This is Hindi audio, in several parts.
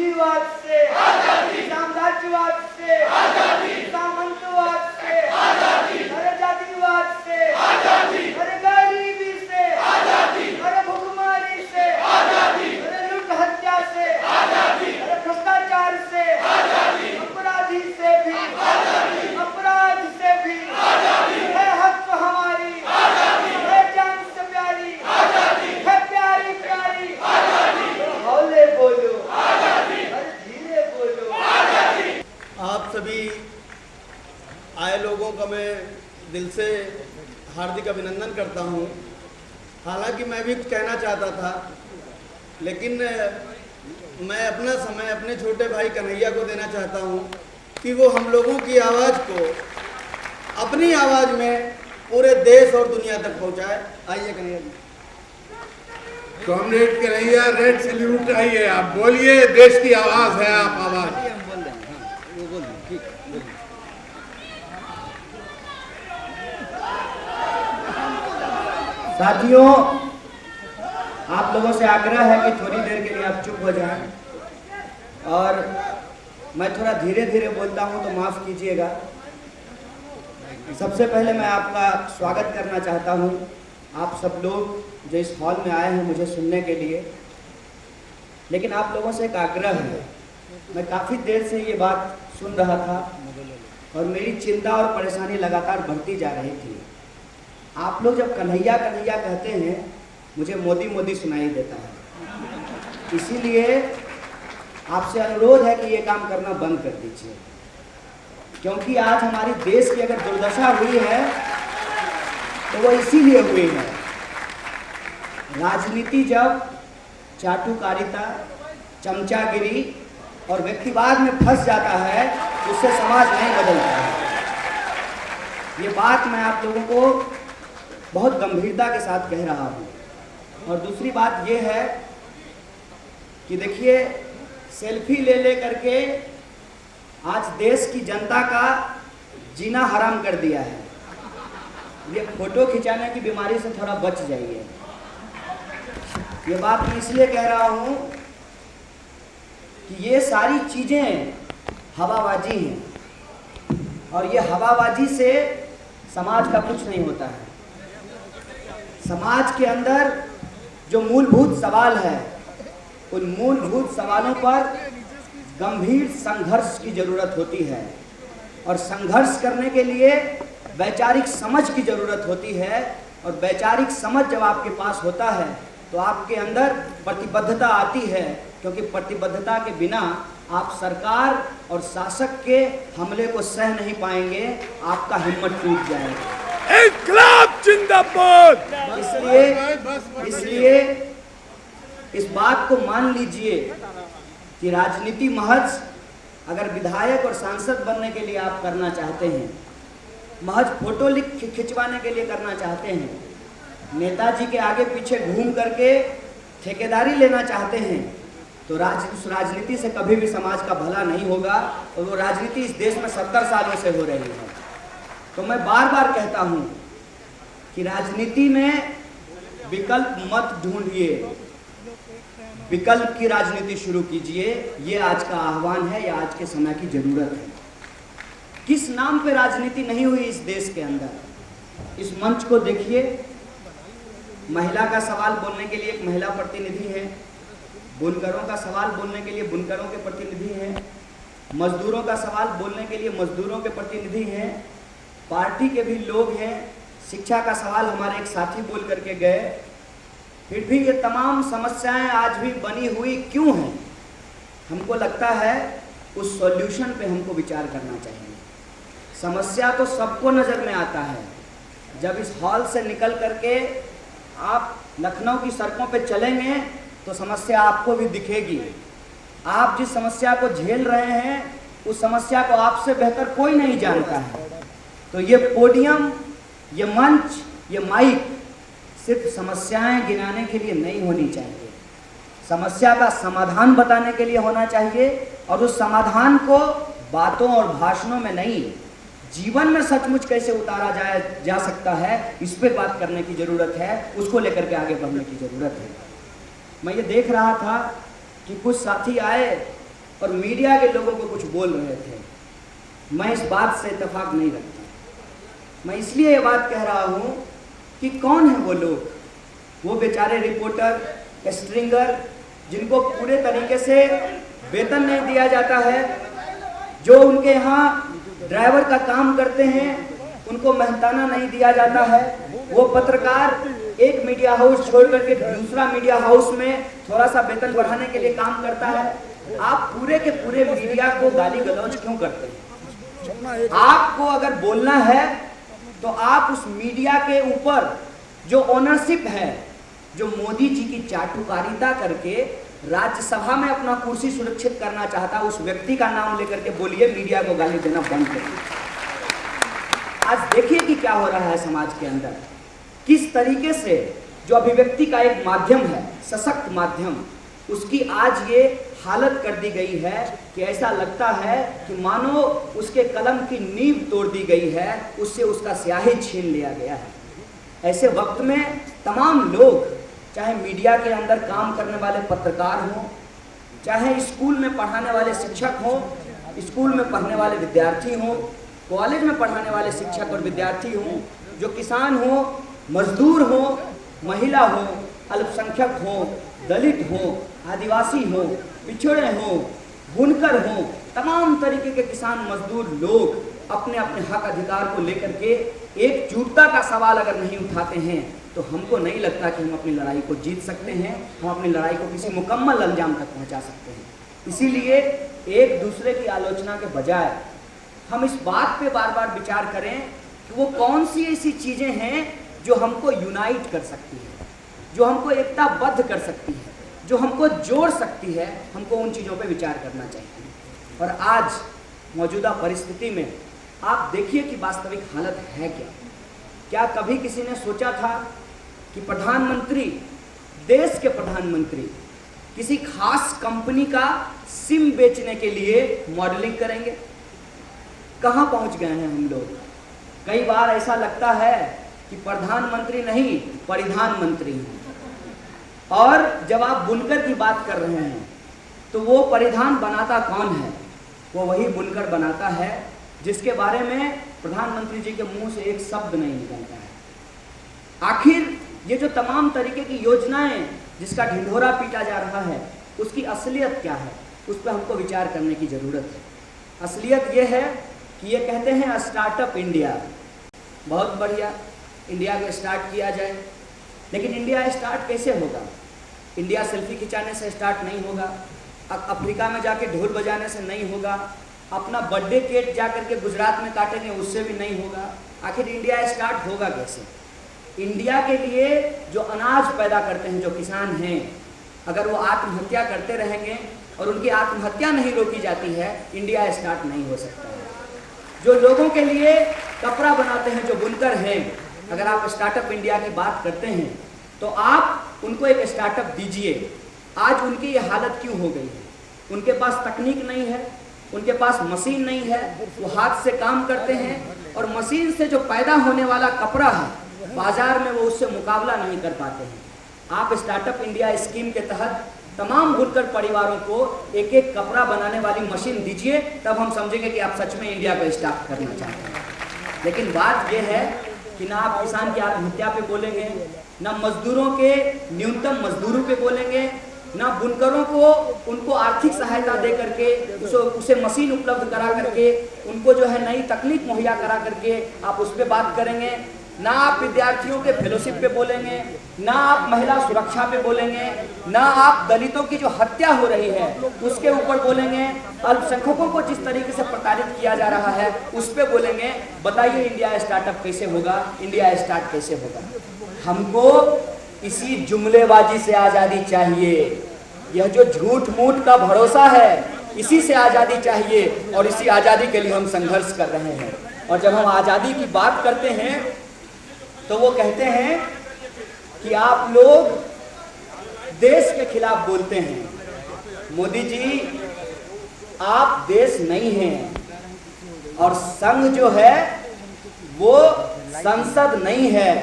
पूंजीवाद से, साम्राज्यवाद से, सामंतवाद से, अरे जातिवाद से, अरे गरीबी से, अरे भुखमरी से, अरे लूट हत्या से, अरे भ्रष्टाचार से, अपराधी से भी, अपराध से भी, है हक हमारी, है जान से प्यारी, है प्यारी प्यारी, हौले बोलो, अरे धीरे बोलो। आप सभी आए लोगों का मैं दिल से हार्दिक अभिनंदन करता हूं। हालांकि मैं भी कुछ कहना चाहता था, लेकिन मैं अपना समय अपने छोटे भाई कन्हैया को देना चाहता हूं कि वो हम लोगों की आवाज़ को अपनी आवाज़ में पूरे देश और दुनिया तक पहुंचाए। आइए Kanhaiya ji. Comrade Kanhaiya, red salute. आइए, आप बोलिए, देश की आवाज़ है आप आवाज़। हम बोल रहे हैं, हाँ वो बोल रहे हैं, ठीक बोलिए। साथियों, आप लोगों से आग्रह है कि थोड़ी देर के लिए आप चुप हो जाएं और मैं थोड़ा धीरे धीरे बोलता हूं तो माफ़ कीजिएगा। सबसे पहले मैं आपका स्वागत करना चाहता हूं, आप सब लोग जो इस हॉल में आए हैं मुझे सुनने के लिए। लेकिन आप लोगों से एक आग्रह है, मैं काफ़ी देर से ये बात सुन रहा था और मेरी चिंता और परेशानी लगातार बढ़ती जा रही थी। आप लोग जब कन्हैया कन्हैया कहते हैं, मुझे मोदी मोदी सुनाई देता है। इसीलिए आपसे अनुरोध है कि ये काम करना बंद कर दीजिए, क्योंकि आज हमारी देश की अगर दुर्दशा हुई है तो वो इसीलिए हुई है। राजनीति जब चाटुकारिता, चमचागिरी और व्यक्तिवाद में फंस जाता है, उससे समाज नहीं बदलता है। ये बात मैं आप लोगों को बहुत गंभीरता के साथ कह रहा हूँ। और दूसरी बात ये है कि देखिए, सेल्फी ले ले करके आज देश की जनता का जीना हराम कर दिया है। ये फोटो खिंचाने की बीमारी से थोड़ा बच जाइए। ये बात मैं इसलिए कह रहा हूँ कि ये सारी चीज़ें हवाबाजी हैं और ये हवाबाजी से समाज का कुछ नहीं होता है। समाज के अंदर जो मूलभूत सवाल है, उन मूलभूत सवालों पर गंभीर संघर्ष की ज़रूरत होती है और संघर्ष करने के लिए वैचारिक समझ की ज़रूरत होती है। और वैचारिक समझ जब आपके पास होता है तो आपके अंदर प्रतिबद्धता आती है, क्योंकि प्रतिबद्धता के बिना आप सरकार और शासक के हमले को सह नहीं पाएंगे, आपका हिम्मत टूट जाएगा। इनकलाब जिंदाबाद। इसलिए इस बात को मान लीजिए कि राजनीति महज अगर विधायक और सांसद बनने के लिए आप करना चाहते हैं, महज फोटो खिंचवाने के लिए करना चाहते हैं, नेताजी के आगे पीछे घूम करके ठेकेदारी लेना चाहते हैं, तो राजनीति से कभी भी समाज का भला नहीं होगा। और वो राजनीति इस देश में 70 सालों से हो रही है। तो मैं बार बार कहता हूँ कि राजनीति में विकल्प मत ढूंढिए, विकल्प की राजनीति शुरू कीजिए। ये आज का आह्वान है, ये आज के समय की जरूरत है। किस नाम पे राजनीति नहीं हुई इस देश के अंदर? इस मंच को देखिए, महिला का सवाल बोलने के लिए एक महिला प्रतिनिधि है, बुनकरों का सवाल बोलने के लिए बुनकरों के प्रतिनिधि हैं, मजदूरों का सवाल बोलने के लिए मजदूरों के प्रतिनिधि हैं, पार्टी के भी लोग हैं, शिक्षा का सवाल हमारे एक साथी बोल करके गए। फिर भी ये तमाम समस्याएं आज भी बनी हुई क्यों हैं? हमको लगता है उस सॉल्यूशन पे हमको विचार करना चाहिए। समस्या तो सबको नज़र में आता है। जब इस हॉल से निकल करके आप लखनऊ की सड़कों पे चलेंगे तो समस्या आपको भी दिखेगी। आप जिस समस्या को झेल रहे हैं उस समस्या को आपसे बेहतर कोई नहीं जानता है। तो ये पोडियम, ये मंच, ये माइक सिर्फ समस्याएं गिनाने के लिए नहीं होनी चाहिए, समस्या का समाधान बताने के लिए होना चाहिए। और उस समाधान को बातों और भाषणों में नहीं, जीवन में सचमुच कैसे उतारा जा सकता है, इस पे बात करने की ज़रूरत है, उसको लेकर के आगे बढ़ने की ज़रूरत है। मैं ये देख रहा था कि कुछ साथी आए और मीडिया के लोगों को कुछ बोल रहे थे। मैं इस बात से इत्तेफाक नहीं रखता। मैं इसलिए ये बात कह रहा हूँ कि कौन है वो लोग, वो बेचारे रिपोर्टर, स्ट्रिंगर, जिनको पूरे तरीके से वेतन नहीं दिया जाता है, जो उनके यहाँ ड्राइवर का काम करते हैं उनको मेहनताना नहीं दिया जाता है। वो पत्रकार एक मीडिया हाउस छोड़ करके दूसरा मीडिया हाउस में थोड़ा सा वेतन बढ़ाने के लिए काम करता है। आप पूरे के पूरे मीडिया को गाली गलौज क्यों करते हैं? आपको अगर बोलना है तो आप उस मीडिया के ऊपर जो ओनरशिप है, जो मोदी जी की चाटुकारिता करके राज्यसभा में अपना कुर्सी सुरक्षित करना चाहता है, उस व्यक्ति का नाम लेकर के बोलिए, मीडिया को गाली देना बंद करिए। आज देखिए कि क्या हो रहा है समाज के अंदर, किस तरीके से जो अभिव्यक्ति का एक माध्यम है, सशक्त माध्यम, उसकी आज ये हालत कर दी गई है कि ऐसा लगता है कि मानो उसके कलम की नींव तोड़ दी गई है, उससे उसका स्याही छीन लिया गया है। ऐसे वक्त में तमाम लोग, चाहे मीडिया के अंदर काम करने वाले पत्रकार हों, चाहे स्कूल में पढ़ाने वाले शिक्षक हों, स्कूल में पढ़ने वाले विद्यार्थी हों, कॉलेज में पढ़ाने वाले शिक्षक और विद्यार्थी हों, जो किसान हों, मजदूर हों, महिला हों, अल्पसंख्यक हों, दलित हों, आदिवासी हों, पिछड़े हों, बुनकर हों, तमाम तरीके के किसान मजदूर लोग अपने अपने हक अधिकार को लेकर के एकजुटता का सवाल अगर नहीं उठाते हैं तो हमको नहीं लगता कि हम अपनी लड़ाई को जीत सकते हैं, हम अपनी लड़ाई को किसी मुकम्मल अंजाम तक पहुंचा सकते हैं। इसीलिए एक दूसरे की आलोचना के बजाय हम इस बात पे बार बार विचार करें कि वो कौन सी ऐसी चीज़ें हैं जो हमको यूनाइट कर सकती है, जो हमको एकताबद्ध कर सकती है, जो हमको जोड़ सकती है। हमको उन चीज़ों पे विचार करना चाहिए। और आज मौजूदा परिस्थिति में आप देखिए कि वास्तविक हालत है क्या। क्या कभी किसी ने सोचा था कि प्रधानमंत्री, देश के प्रधानमंत्री किसी खास कंपनी का सिम बेचने के लिए मॉडलिंग करेंगे? कहाँ पहुँच गए हैं हम लोग। कई बार ऐसा लगता है कि प्रधानमंत्री नहीं, परिधानमंत्री हैं। और जब आप बुनकर की बात कर रहे हैं तो वो परिधान बनाता कौन है? वो वही बुनकर बनाता है जिसके बारे में प्रधानमंत्री जी के मुंह से एक शब्द नहीं निकलता है। आखिर ये जो तमाम तरीके की योजनाएं जिसका ढिंढोरा पीटा जा रहा है, उसकी असलियत क्या है, उस पर हमको विचार करने की ज़रूरत है। असलियत ये है कि ये कहते हैं स्टार्टअप इंडिया, बहुत बढ़िया, इंडिया को स्टार्ट किया जाए। लेकिन इंडिया स्टार्ट कैसे होगा? इंडिया सेल्फी खिंचाने से स्टार्ट नहीं होगा, अफ्रीका में जाके ढोल बजाने से नहीं होगा, अपना बर्थडे केक जा करके गुजरात में काटेंगे उससे भी नहीं होगा। आखिर इंडिया स्टार्ट होगा कैसे? इंडिया के लिए जो अनाज पैदा करते हैं, जो किसान हैं, अगर वो आत्महत्या करते रहेंगे और उनकी आत्महत्या नहीं रोकी जाती है, इंडिया स्टार्ट नहीं हो सकता है। जो लोगों के लिए कपड़ा बनाते हैं, जो बुनकर हैं, अगर आप स्टार्टअप इंडिया की बात करते हैं तो आप उनको एक स्टार्टअप दीजिए। आज उनकी ये हालत क्यों हो गई है? उनके पास तकनीक नहीं है, उनके पास मशीन नहीं है, वो हाथ से काम करते हैं और मशीन से जो पैदा होने वाला कपड़ा है बाजार में वो उससे मुकाबला नहीं कर पाते हैं। आप स्टार्टअप इंडिया स्कीम के तहत तमाम बुनकर परिवारों को एक एक कपड़ा बनाने वाली मशीन दीजिए, तब हम समझेंगे कि आप सच में इंडिया को स्टार्ट करना चाहते हैं। लेकिन बात यह है कि ना आप किसान की आत्महत्या पे बोलेंगे, ना मजदूरों के न्यूनतम मजदूरों पे बोलेंगे, ना बुनकरों को उनको आर्थिक सहायता दे करके उसे मशीन उपलब्ध करा करके उनको जो है नई तकनीक मुहैया करा करके आप उस पर बात करेंगे, ना आप विद्यार्थियों के फेलोशिप पे बोलेंगे, ना आप महिला सुरक्षा पे बोलेंगे, ना आप दलितों की जो हत्या हो रही है उसके ऊपर बोलेंगे, अल्पसंख्यकों को जिस तरीके से प्रताड़ित किया जा रहा है उस पर बोलेंगे। बताइए इंडिया स्टार्टअप कैसे होगा, इंडिया स्टार्ट कैसे होगा? हमको इसी जुमलेबाजी से आज़ादी चाहिए। यह जो झूठ मूठ का भरोसा है, इसी से आज़ादी चाहिए और इसी आज़ादी के लिए हम संघर्ष कर रहे हैं। और जब हम आज़ादी की बात करते हैं तो वो कहते हैं कि आप लोग देश के खिलाफ बोलते हैं। मोदी जी, आप देश नहीं हैं और संघ जो है वो संसद नहीं है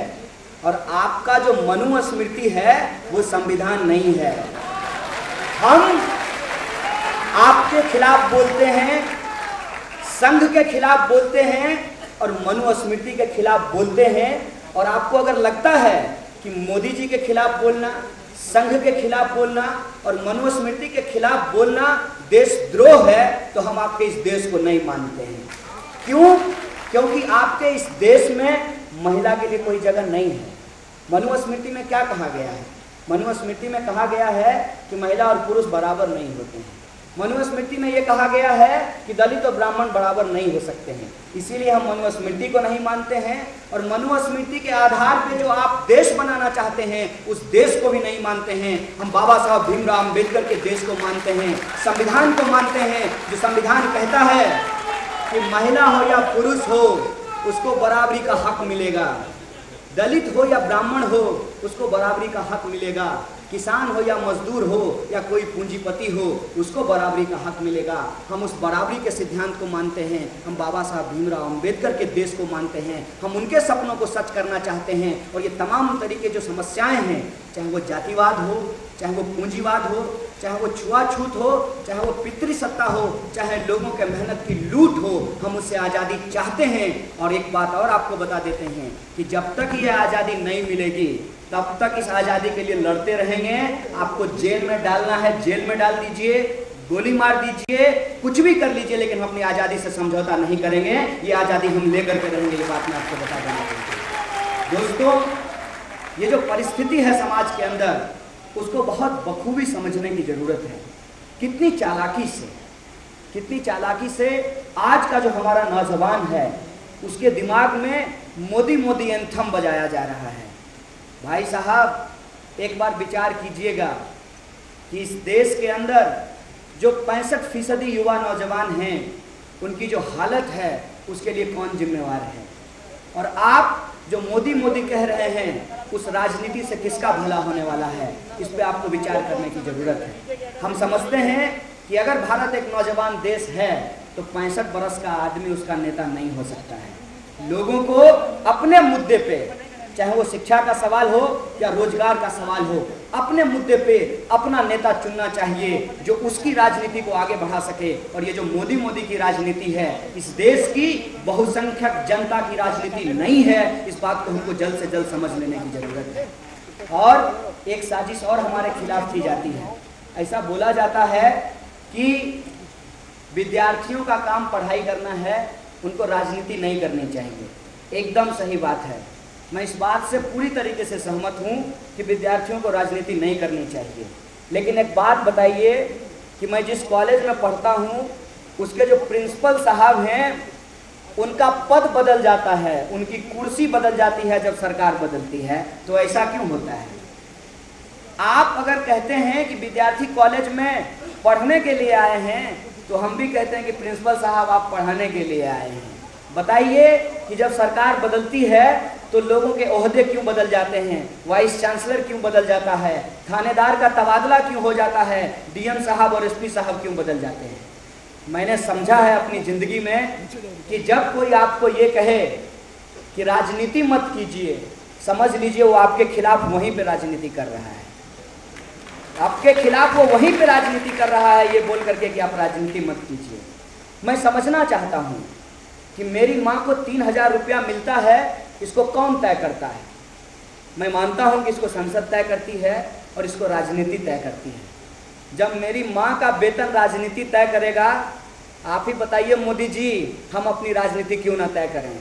और आपका जो मनुस्मृति है वो संविधान नहीं है। आपके खिलाफ बोलते हैं, संघ के खिलाफ बोलते हैं और मनुस्मृति के खिलाफ बोलते हैं। और आपको अगर लगता है कि मोदी जी के खिलाफ बोलना, संघ के खिलाफ बोलना और मनुस्मृति के खिलाफ बोलना देशद्रोह है, तो हम आपके इस देश को नहीं मानते हैं। क्यों? क्योंकि आपके इस देश में महिला के लिए कोई जगह नहीं है। मनुस्मृति में क्या कहा गया है? मनुस्मृति में कहा गया है कि महिला और पुरुष बराबर नहीं होते हैं। मनुस्मृति में यह कहा गया है कि दलित और ब्राह्मण बराबर नहीं हो सकते हैं। इसीलिए हम मनुस्मृति को नहीं मानते हैं और मनुस्मृति के आधार पे जो आप देश बनाना चाहते हैं उस देश को भी नहीं मानते हैं। हम बाबा साहब भीमराव अंबेडकर के देश को मानते हैं, संविधान को मानते हैं, जो संविधान कहता है कि महिला हो या पुरुष हो उसको बराबरी का हक मिलेगा, दलित हो या ब्राह्मण हो उसको बराबरी का हक मिलेगा, किसान हो या मजदूर हो या कोई पूंजीपति हो उसको बराबरी का हक मिलेगा। हम उस बराबरी के सिद्धांत को मानते हैं। हम बाबा साहब भीमराव अंबेडकर के देश को मानते हैं। हम उनके सपनों को सच करना चाहते हैं। और ये तमाम तरीके जो समस्याएं हैं, चाहे वो जातिवाद हो, चाहे वो पूंजीवाद हो, चाहे वो छुआछूत हो, चाहे वो पितृसत्ता हो, चाहे लोगों के मेहनत की लूट हो, हम उससे आज़ादी चाहते हैं। और एक बात और आपको बता देते हैं कि जब तक ये आज़ादी नहीं मिलेगी तब तक इस आज़ादी के लिए लड़ते रहेंगे। आपको जेल में डालना है, जेल में डाल दीजिए, गोली मार दीजिए, कुछ भी कर लीजिए, लेकिन हम अपनी आज़ादी से समझौता नहीं करेंगे। ये आज़ादी हम लेकर के रहेंगे। ये बात मैं आपको बता देना चाहता हूँ। दोस्तों, ये जो परिस्थिति है समाज के अंदर, उसको बहुत बखूबी समझने की ज़रूरत है। कितनी चालाकी से आज का जो हमारा नौजवान है उसके दिमाग में मोदी मोदी एंथम बजाया जा रहा है। भाई साहब, एक बार विचार कीजिएगा कि इस देश के अंदर जो 65% युवा नौजवान हैं उनकी जो हालत है उसके लिए कौन जिम्मेवार है? और आप जो मोदी मोदी कह रहे हैं उस राजनीति से किसका भला होने वाला है? इस पे आपको विचार करने की ज़रूरत है। हम समझते हैं कि अगर भारत एक नौजवान देश है तो 65 बरस का आदमी उसका नेता नहीं हो सकता है। लोगों को अपने मुद्दे पे, चाहे वो शिक्षा का सवाल हो या रोजगार का सवाल हो, अपने मुद्दे पे अपना नेता चुनना चाहिए जो उसकी राजनीति को आगे बढ़ा सके। और ये जो मोदी मोदी की राजनीति है, इस देश की बहुसंख्यक जनता की राजनीति नहीं है। इस बात को हमको जल्द से जल्द समझ लेने की जरूरत है। और एक साजिश और हमारे खिलाफ की जाती है। ऐसा बोला जाता है कि विद्यार्थियों का काम पढ़ाई करना है, उनको राजनीति नहीं करनी चाहिए। एकदम सही बात है। मैं इस बात से पूरी तरीके से सहमत हूँ कि विद्यार्थियों को राजनीति नहीं करनी चाहिए। लेकिन एक बात बताइए कि मैं जिस कॉलेज में पढ़ता हूँ उसके जो प्रिंसिपल साहब हैं उनका पद बदल जाता है, उनकी कुर्सी बदल जाती है जब सरकार बदलती है। तो ऐसा क्यों होता है? आप अगर कहते हैं कि विद्यार्थी कॉलेज में पढ़ने के लिए आए हैं तो हम भी कहते हैं कि प्रिंसिपल साहब आप पढ़ाने के लिए आए हैं। बताइए कि जब सरकार बदलती है तो लोगों के ओहदे क्यों बदल जाते हैं? वाइस चांसलर क्यों बदल जाता है? थानेदार का तबादला क्यों हो जाता है? डीएम साहब और एसपी साहब क्यों बदल जाते हैं? मैंने समझा है अपनी ज़िंदगी में कि जब कोई आपको ये कहे कि राजनीति मत कीजिए, समझ लीजिए वो आपके खिलाफ वहीं पे राजनीति कर रहा है। आपके खिलाफ वो वहीं पे राजनीति कर रहा है ये बोल करके कि आप राजनीति मत कीजिए। मैं समझना चाहता हूँ कि मेरी माँ को 3000 रुपया मिलता है, इसको कौन तय करता है? मैं मानता हूँ कि इसको संसद तय करती है और इसको राजनीति तय करती है। जब मेरी माँ का वेतन राजनीति तय करेगा, आप ही बताइए मोदी जी, हम अपनी राजनीति क्यों ना तय करें?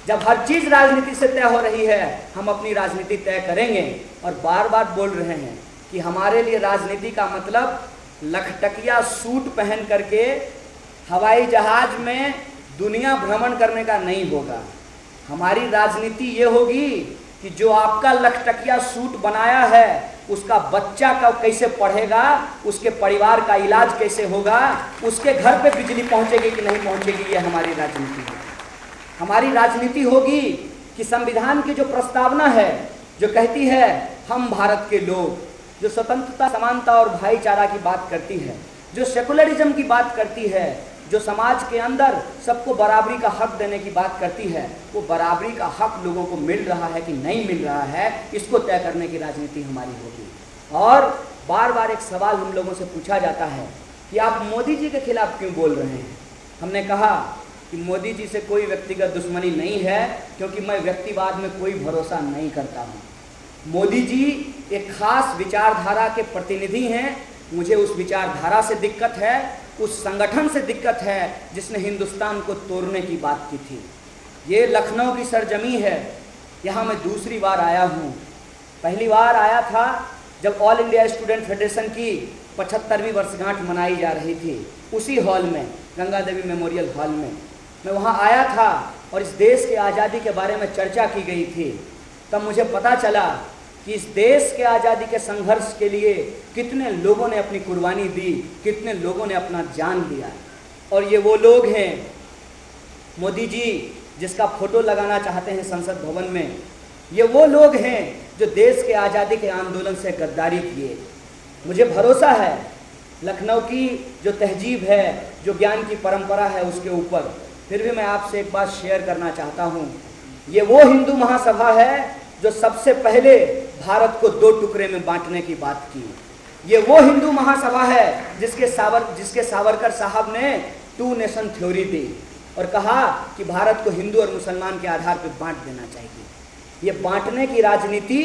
जब हर चीज़ राजनीति से तय हो रही है, हम अपनी राजनीति तय करेंगे। और बार बार बोल रहे हैं कि हमारे लिए राजनीति का मतलब लखटकिया सूट पहन करके हवाई जहाज में दुनिया भ्रमण करने का नहीं होगा। हमारी राजनीति ये होगी कि जो आपका लखटकिया सूट बनाया है उसका बच्चा का कैसे पढ़ेगा, उसके परिवार का इलाज कैसे होगा, उसके घर पे बिजली पहुंचेगी कि नहीं पहुंचेगी, ये हमारी राजनीति है। हमारी राजनीति होगी कि संविधान की जो प्रस्तावना है जो कहती है हम भारत के लोग, जो स्वतंत्रता, समानता और भाईचारा की बात करती है, जो सेकुलरिज्म की बात करती है, जो समाज के अंदर सबको बराबरी का हक देने की बात करती है, वो बराबरी का हक लोगों को मिल रहा है कि नहीं मिल रहा है, इसको तय करने की राजनीति हमारी होगी। और बार बार एक सवाल हम लोगों से पूछा जाता है कि आप मोदी जी के खिलाफ क्यों बोल रहे हैं। हमने कहा कि मोदी जी से कोई व्यक्तिगत दुश्मनी नहीं है, क्योंकि मैं व्यक्तिवाद में कोई भरोसा नहीं करता हूँ। मोदी जी एक खास विचारधारा के प्रतिनिधि हैं। मुझे उस विचारधारा से दिक्कत है, उस संगठन से दिक्कत है जिसने हिंदुस्तान को तोड़ने की बात की थी। ये लखनऊ की सरजमी है, यहाँ मैं दूसरी बार आया हूँ। पहली बार आया था जब ऑल इंडिया स्टूडेंट फेडरेशन की 75वीं वर्षगांठ मनाई जा रही थी, उसी हॉल में, गंगा देवी मेमोरियल हॉल में मैं वहाँ आया था और इस देश की आज़ादी के बारे में चर्चा की गई थी। तब मुझे पता चला कि इस देश के आज़ादी के संघर्ष के लिए कितने लोगों ने अपनी कुर्बानी दी, कितने लोगों ने अपना जान दिया। और ये वो लोग हैं, मोदी जी जिसका फोटो लगाना चाहते हैं संसद भवन में, ये वो लोग हैं जो देश के आज़ादी के आंदोलन से गद्दारी किए। मुझे भरोसा है लखनऊ की जो तहजीब है, जो ज्ञान की परंपरा है उसके ऊपर, फिर भी मैं आपसे एक बात शेयर करना चाहता हूँ। ये वो हिंदू महासभा है जो सबसे पहले भारत को 2 टुकड़े में बांटने की बात की। ये वो हिंदू महासभा है जिसके सावरकर साहब ने 2 नेशन थ्योरी दी और कहा कि भारत को हिंदू और मुसलमान के आधार पर बांट देना चाहिए। ये बांटने की राजनीति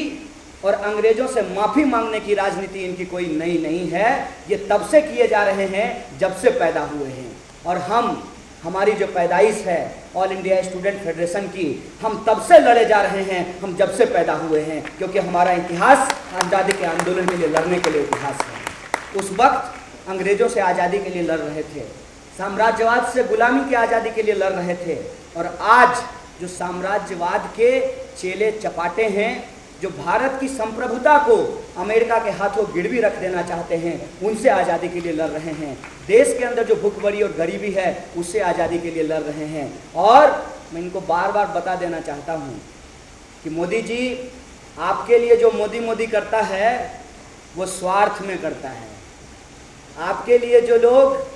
और अंग्रेजों से माफ़ी मांगने की राजनीति इनकी कोई नई नहीं है। ये तब से किए जा रहे हैं जब से पैदा हुए हैं। और हमारी जो पैदाइश है ऑल इंडिया स्टूडेंट फेडरेशन की, हम तब से लड़े जा रहे हैं, हम जब से पैदा हुए हैं, क्योंकि हमारा इतिहास आज़ादी के आंदोलन के लिए लड़ने के लिए इतिहास है। उस वक्त अंग्रेजों से आज़ादी के लिए लड़ रहे थे, साम्राज्यवाद से गुलामी की आज़ादी के लिए लड़ रहे थे। और आज जो साम्राज्यवाद के चेले चपाटे हैं, जो भारत की संप्रभुता को अमेरिका के हाथों गिरवी रख देना चाहते हैं, उनसे आज़ादी के लिए लड़ रहे हैं। देश के अंदर जो भूखमरी और गरीबी है उससे आज़ादी के लिए लड़ रहे हैं। और मैं इनको बार बार बता देना चाहता हूँ कि मोदी जी आपके लिए जो मोदी मोदी करता है वो स्वार्थ में करता है। आपके लिए जो लोग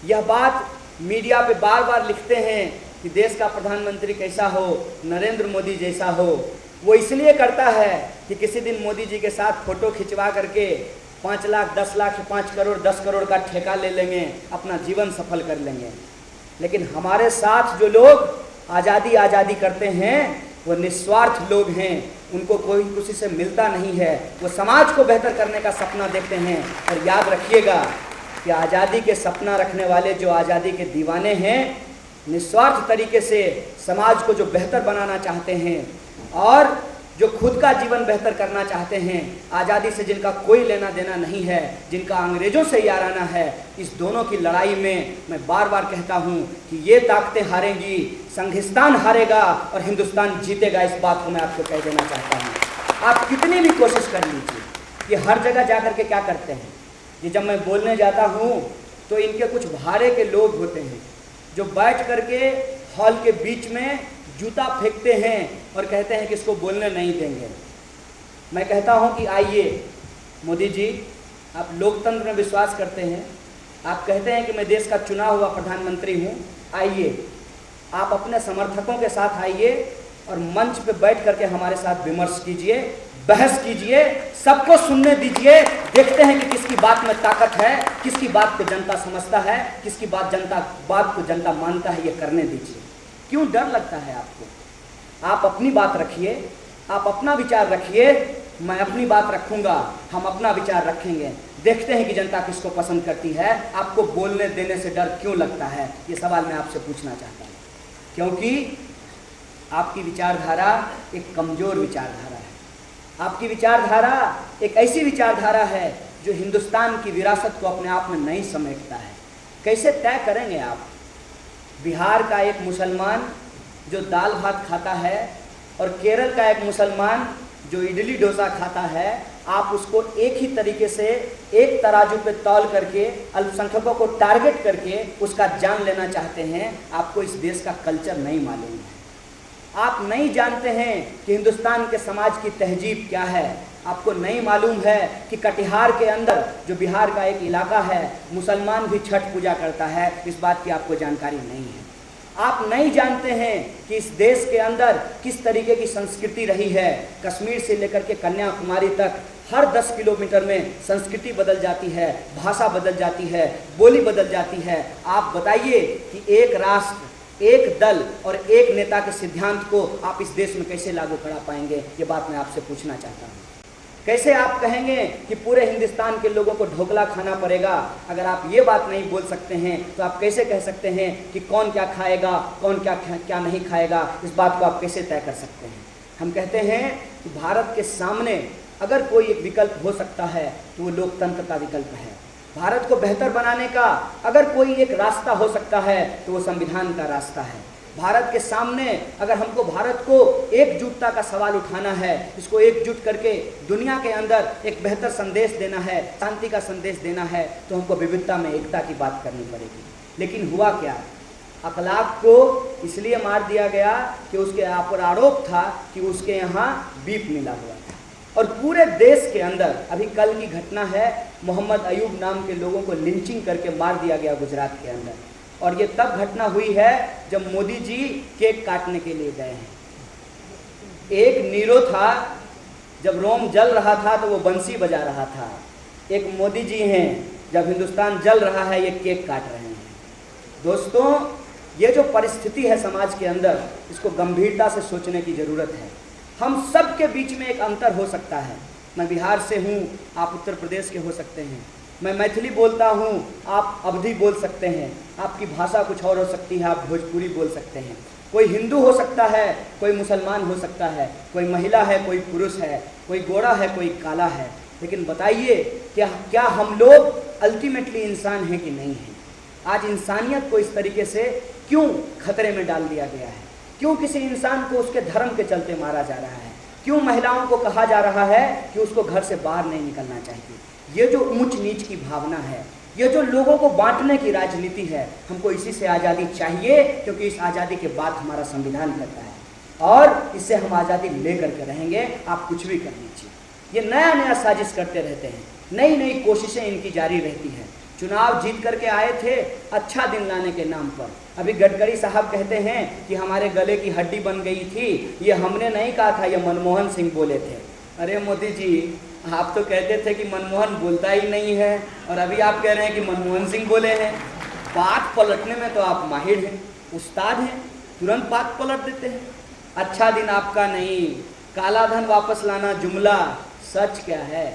यह बात मीडिया पे बार बार लिखते हैं कि देश का प्रधानमंत्री कैसा हो, नरेंद्र मोदी जैसा हो, वो इसलिए करता है कि किसी दिन मोदी जी के साथ फ़ोटो खिंचवा करके 5 लाख 10 लाख 5 करोड़ 10 करोड़ का ठेका ले लेंगे, अपना जीवन सफल कर लेंगे। लेकिन हमारे साथ जो लोग आज़ादी आज़ादी करते हैं वो निस्वार्थ लोग हैं, उनको कोई किसी से मिलता नहीं है, वो समाज को बेहतर करने का सपना देखते हैं। और याद रखिएगा कि आज़ादी के सपना रखने वाले जो आज़ादी के दीवाने हैं, निस्वार्थ तरीके से समाज को जो बेहतर बनाना चाहते हैं और जो खुद का जीवन बेहतर करना चाहते हैं, आज़ादी से जिनका कोई लेना देना नहीं है, जिनका अंग्रेज़ों से याराना है, इस दोनों की लड़ाई में मैं बार बार कहता हूँ कि ये ताकतें हारेंगी, संघिस्तान हारेगा और हिंदुस्तान जीतेगा। इस बात को मैं आपको कह देना चाहता हूँ। आप कितनी भी कोशिश कर लीजिए, ये हर जगह जा कर के क्या करते हैं, ये जब मैं बोलने जाता हूँ तो इनके कुछ भारे के लोग होते हैं जो बैठ करके हॉल के बीच में जूता फेंकते हैं और कहते हैं कि इसको बोलने नहीं देंगे। मैं कहता हूं कि आइए मोदी जी, आप लोकतंत्र में विश्वास करते हैं, आप कहते हैं कि मैं देश का चुना हुआ प्रधानमंत्री हूं, आइए आप अपने समर्थकों के साथ आइए और मंच पे बैठ करके हमारे साथ विमर्श कीजिए, बहस कीजिए, सबको सुनने दीजिए। देखते हैं कि किसकी बात में ताकत है, किसकी बात को जनता समझता है, किसकी बात को जनता मानता है, ये करने दीजिए। क्यों डर लगता है आपको? आप अपनी बात रखिए, आप अपना विचार रखिए, मैं अपनी बात रखूंगा, हम अपना विचार रखेंगे। देखते हैं कि जनता किसको पसंद करती है। आपको बोलने देने से डर क्यों लगता है, ये सवाल मैं आपसे पूछना चाहता हूँ। क्योंकि आपकी विचारधारा एक कमज़ोर विचारधारा है। आपकी विचारधारा एक ऐसी विचारधारा है जो हिंदुस्तान की विरासत को अपने आप में नहीं समेटता है। कैसे तय करेंगे आप? बिहार का एक मुसलमान जो दाल भात खाता है और केरल का एक मुसलमान जो इडली डोसा खाता है, आप उसको एक ही तरीके से एक तराजू पे तौल करके अल्पसंख्यकों को टारगेट करके उसका जान लेना चाहते हैं। आपको इस देश का कल्चर नहीं मालूम है, आप नहीं जानते हैं कि हिंदुस्तान के समाज की तहजीब क्या है। आपको नहीं मालूम है कि कटिहार के अंदर जो बिहार का एक इलाका है, मुसलमान भी छठ पूजा करता है, इस बात की आपको जानकारी नहीं है। आप नहीं जानते हैं कि इस देश के अंदर किस तरीके की संस्कृति रही है। कश्मीर से लेकर के कन्याकुमारी तक हर 10 किलोमीटर में संस्कृति बदल जाती है, भाषा बदल जाती है, बोली बदल जाती है। आप बताइए कि एक राष्ट्र, एक दल और एक नेता के सिद्धांत को आप इस देश में कैसे लागू करा पाएंगे? ये बात मैं आपसे पूछना चाहता हूँ। कैसे आप कहेंगे कि पूरे हिंदुस्तान के लोगों को ढोकला खाना पड़ेगा? अगर आप ये बात नहीं बोल सकते हैं तो आप कैसे कह सकते हैं कि कौन क्या खाएगा, कौन क्या नहीं खाएगा? इस बात को आप कैसे तय कर सकते हैं? हम कहते हैं कि भारत के सामने अगर कोई एक विकल्प हो सकता है तो वो लोकतंत्र का विकल्प है। भारत को बेहतर बनाने का अगर कोई एक रास्ता हो सकता है तो वो संविधान का रास्ता है। भारत के सामने अगर हमको भारत को एकजुटता का सवाल उठाना है, इसको एकजुट करके दुनिया के अंदर एक बेहतर संदेश देना है, शांति का संदेश देना है, तो हमको विविधता में एकता की बात करनी पड़ेगी। लेकिन हुआ क्या? अखलाक को इसलिए मार दिया गया कि उसके पर आरोप था कि उसके यहाँ बीफ मिला हुआ था। और पूरे देश के अंदर अभी कल की घटना है, मोहम्मद अयूब नाम के लोगों को लिंचिंग करके मार दिया गया गुजरात के अंदर। और ये तब घटना हुई है जब मोदी जी केक काटने के लिए गए हैं। एक नीरो था, जब रोम जल रहा था तो वो बंसी बजा रहा था। एक मोदी जी हैं, जब हिंदुस्तान जल रहा है ये केक काट रहे हैं। दोस्तों, ये जो परिस्थिति है समाज के अंदर, इसको गंभीरता से सोचने की ज़रूरत है। हम सब के बीच में एक अंतर हो सकता है। मैं बिहार से हूँ, आप उत्तर प्रदेश के हो सकते हैं। मैं मैथिली बोलता हूँ, आप अवधी बोल सकते हैं। आपकी भाषा कुछ और हो सकती है, आप भोजपुरी बोल सकते हैं। कोई हिंदू हो सकता है, कोई मुसलमान हो सकता है, कोई महिला है, कोई पुरुष है, कोई गोरा है, कोई काला है। लेकिन बताइए क्या हम लोग अल्टीमेटली इंसान हैं कि नहीं हैं? आज इंसानियत को इस तरीके से क्यों खतरे में डाल दिया गया है? क्यों किसी इंसान को उसके धर्म के चलते मारा जा रहा है? क्यों महिलाओं को कहा जा रहा है कि उसको घर से बाहर नहीं निकलना चाहिए? ये जो ऊंच नीच की भावना है, ये जो लोगों को बांटने की राजनीति है, हमको इसी से आज़ादी चाहिए, क्योंकि इस आज़ादी के बाद हमारा संविधान करता है और इससे हम आज़ादी ले करके रहेंगे। आप कुछ भी कर लीजिए। ये नया नया साजिश करते रहते हैं, नई नई कोशिशें इनकी जारी रहती हैं। चुनाव जीत करके आए थे अच्छा दिन लाने के नाम पर। अभी गडकरी साहब कहते हैं कि हमारे गले की हड्डी बन गई थी, ये हमने नहीं कहा था, ये मनमोहन सिंह बोले थे। अरे मोदी जी, आप तो कहते थे कि मनमोहन बोलता ही नहीं है और अभी आप कह रहे हैं कि मनमोहन सिंह बोले हैं। बात पलटने में तो आप माहिर हैं, उस्ताद हैं, तुरंत बात पलट देते हैं। अच्छा दिन आपका नहीं, काला धन वापस लाना जुमला सच क्या है?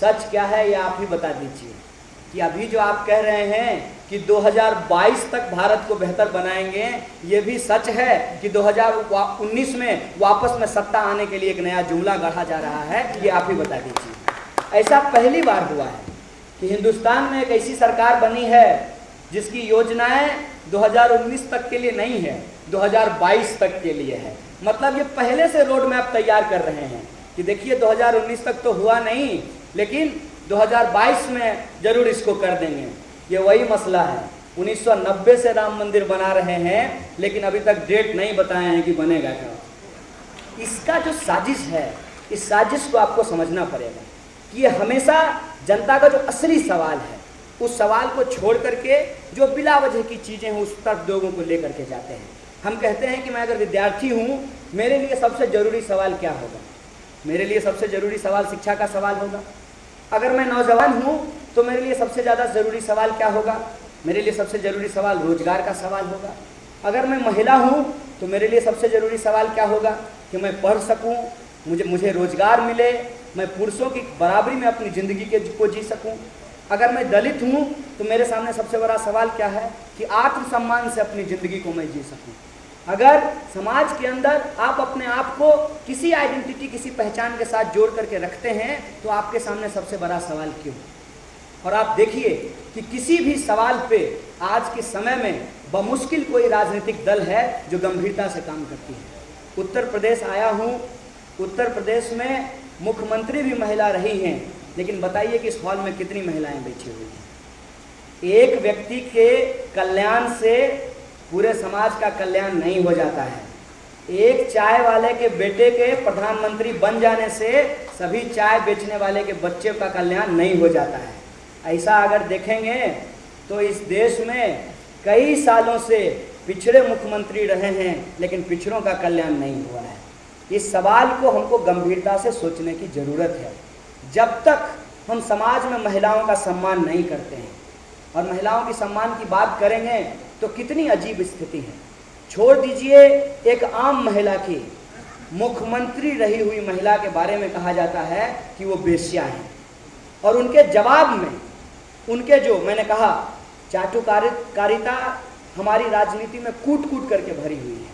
सच क्या है ये आप ही बता दीजिए। कि अभी जो आप कह रहे हैं कि 2022 तक भारत को बेहतर बनाएंगे, ये भी सच है कि 2019 में वापस में सत्ता आने के लिए एक नया जुमला गढ़ा जा रहा है? ये आप ही बता दीजिए। ऐसा पहली बार हुआ है कि हिंदुस्तान में एक ऐसी सरकार बनी है जिसकी योजनाएं 2019 तक के लिए नहीं है, 2022 तक के लिए है। मतलब ये पहले से रोड मैप तैयार कर रहे हैं कि देखिए 2019 तक तो हुआ नहीं, लेकिन 2022 में जरूर इसको कर देंगे। ये वही मसला है, 1990 से राम मंदिर बना रहे हैं, लेकिन अभी तक डेट नहीं बताए हैं कि बनेगा क्या। इसका जो साजिश है, इस साजिश को आपको समझना पड़ेगा कि ये हमेशा जनता का जो असली सवाल है, उस सवाल को छोड़ करके जो बिला वजह की चीज़ें हैं उस तरफ लोगों को लेकर के जाते हैं। हम कहते हैं कि मैं अगर विद्यार्थी हूँ, मेरे लिए सबसे ज़रूरी सवाल क्या होगा? मेरे लिए सबसे ज़रूरी सवाल शिक्षा का सवाल होगा। अगर मैं नौजवान हूँ तो मेरे लिए सबसे ज़्यादा ज़रूरी सवाल क्या होगा? मेरे लिए सबसे ज़रूरी सवाल रोजगार का सवाल होगा। अगर मैं महिला हूँ तो मेरे लिए सबसे ज़रूरी सवाल क्या होगा? कि मैं पढ़ सकूँ, मुझे रोजगार मिले, मैं पुरुषों की बराबरी में अपनी ज़िंदगी को जी सकूँ। अगर मैं दलित हूँ तो मेरे सामने सबसे बड़ा सवाल क्या है? कि आत्मसम्मान से अपनी ज़िंदगी को मैं जी सकूँ। अगर समाज के अंदर आप अपने आप को किसी आइडेंटिटी, किसी पहचान के साथ जोड़ करके रखते हैं तो आपके सामने सबसे बड़ा सवाल क्यों? और आप देखिए कि किसी भी सवाल पे आज के समय में बमुश्किल कोई राजनीतिक दल है जो गंभीरता से काम करती है। उत्तर प्रदेश आया हूँ, उत्तर प्रदेश में मुख्यमंत्री भी महिला रही हैं, लेकिन बताइए कि इस हॉल में कितनी महिलाएं बैठी हुई हैं? एक व्यक्ति के कल्याण से पूरे समाज का कल्याण नहीं हो जाता है। एक चाय वाले के बेटे के प्रधानमंत्री बन जाने से सभी चाय बेचने वाले के बच्चे का कल्याण नहीं हो जाता है। ऐसा अगर देखेंगे तो इस देश में कई सालों से पिछड़े मुख्यमंत्री रहे हैं, लेकिन पिछड़ों का कल्याण नहीं हुआ है। इस सवाल को हमको गंभीरता से सोचने की ज़रूरत है। जब तक हम समाज में महिलाओं का सम्मान नहीं करते हैं, और महिलाओं की सम्मान की बात करेंगे तो कितनी अजीब स्थिति है। छोड़ दीजिए एक आम महिला की, मुख्यमंत्री रही हुई महिला के बारे में कहा जाता है कि वो बेश्या है, और उनके जवाब में उनके जो मैंने कहा चाटुकारिता हमारी राजनीति में कूट कूट करके भरी हुई है,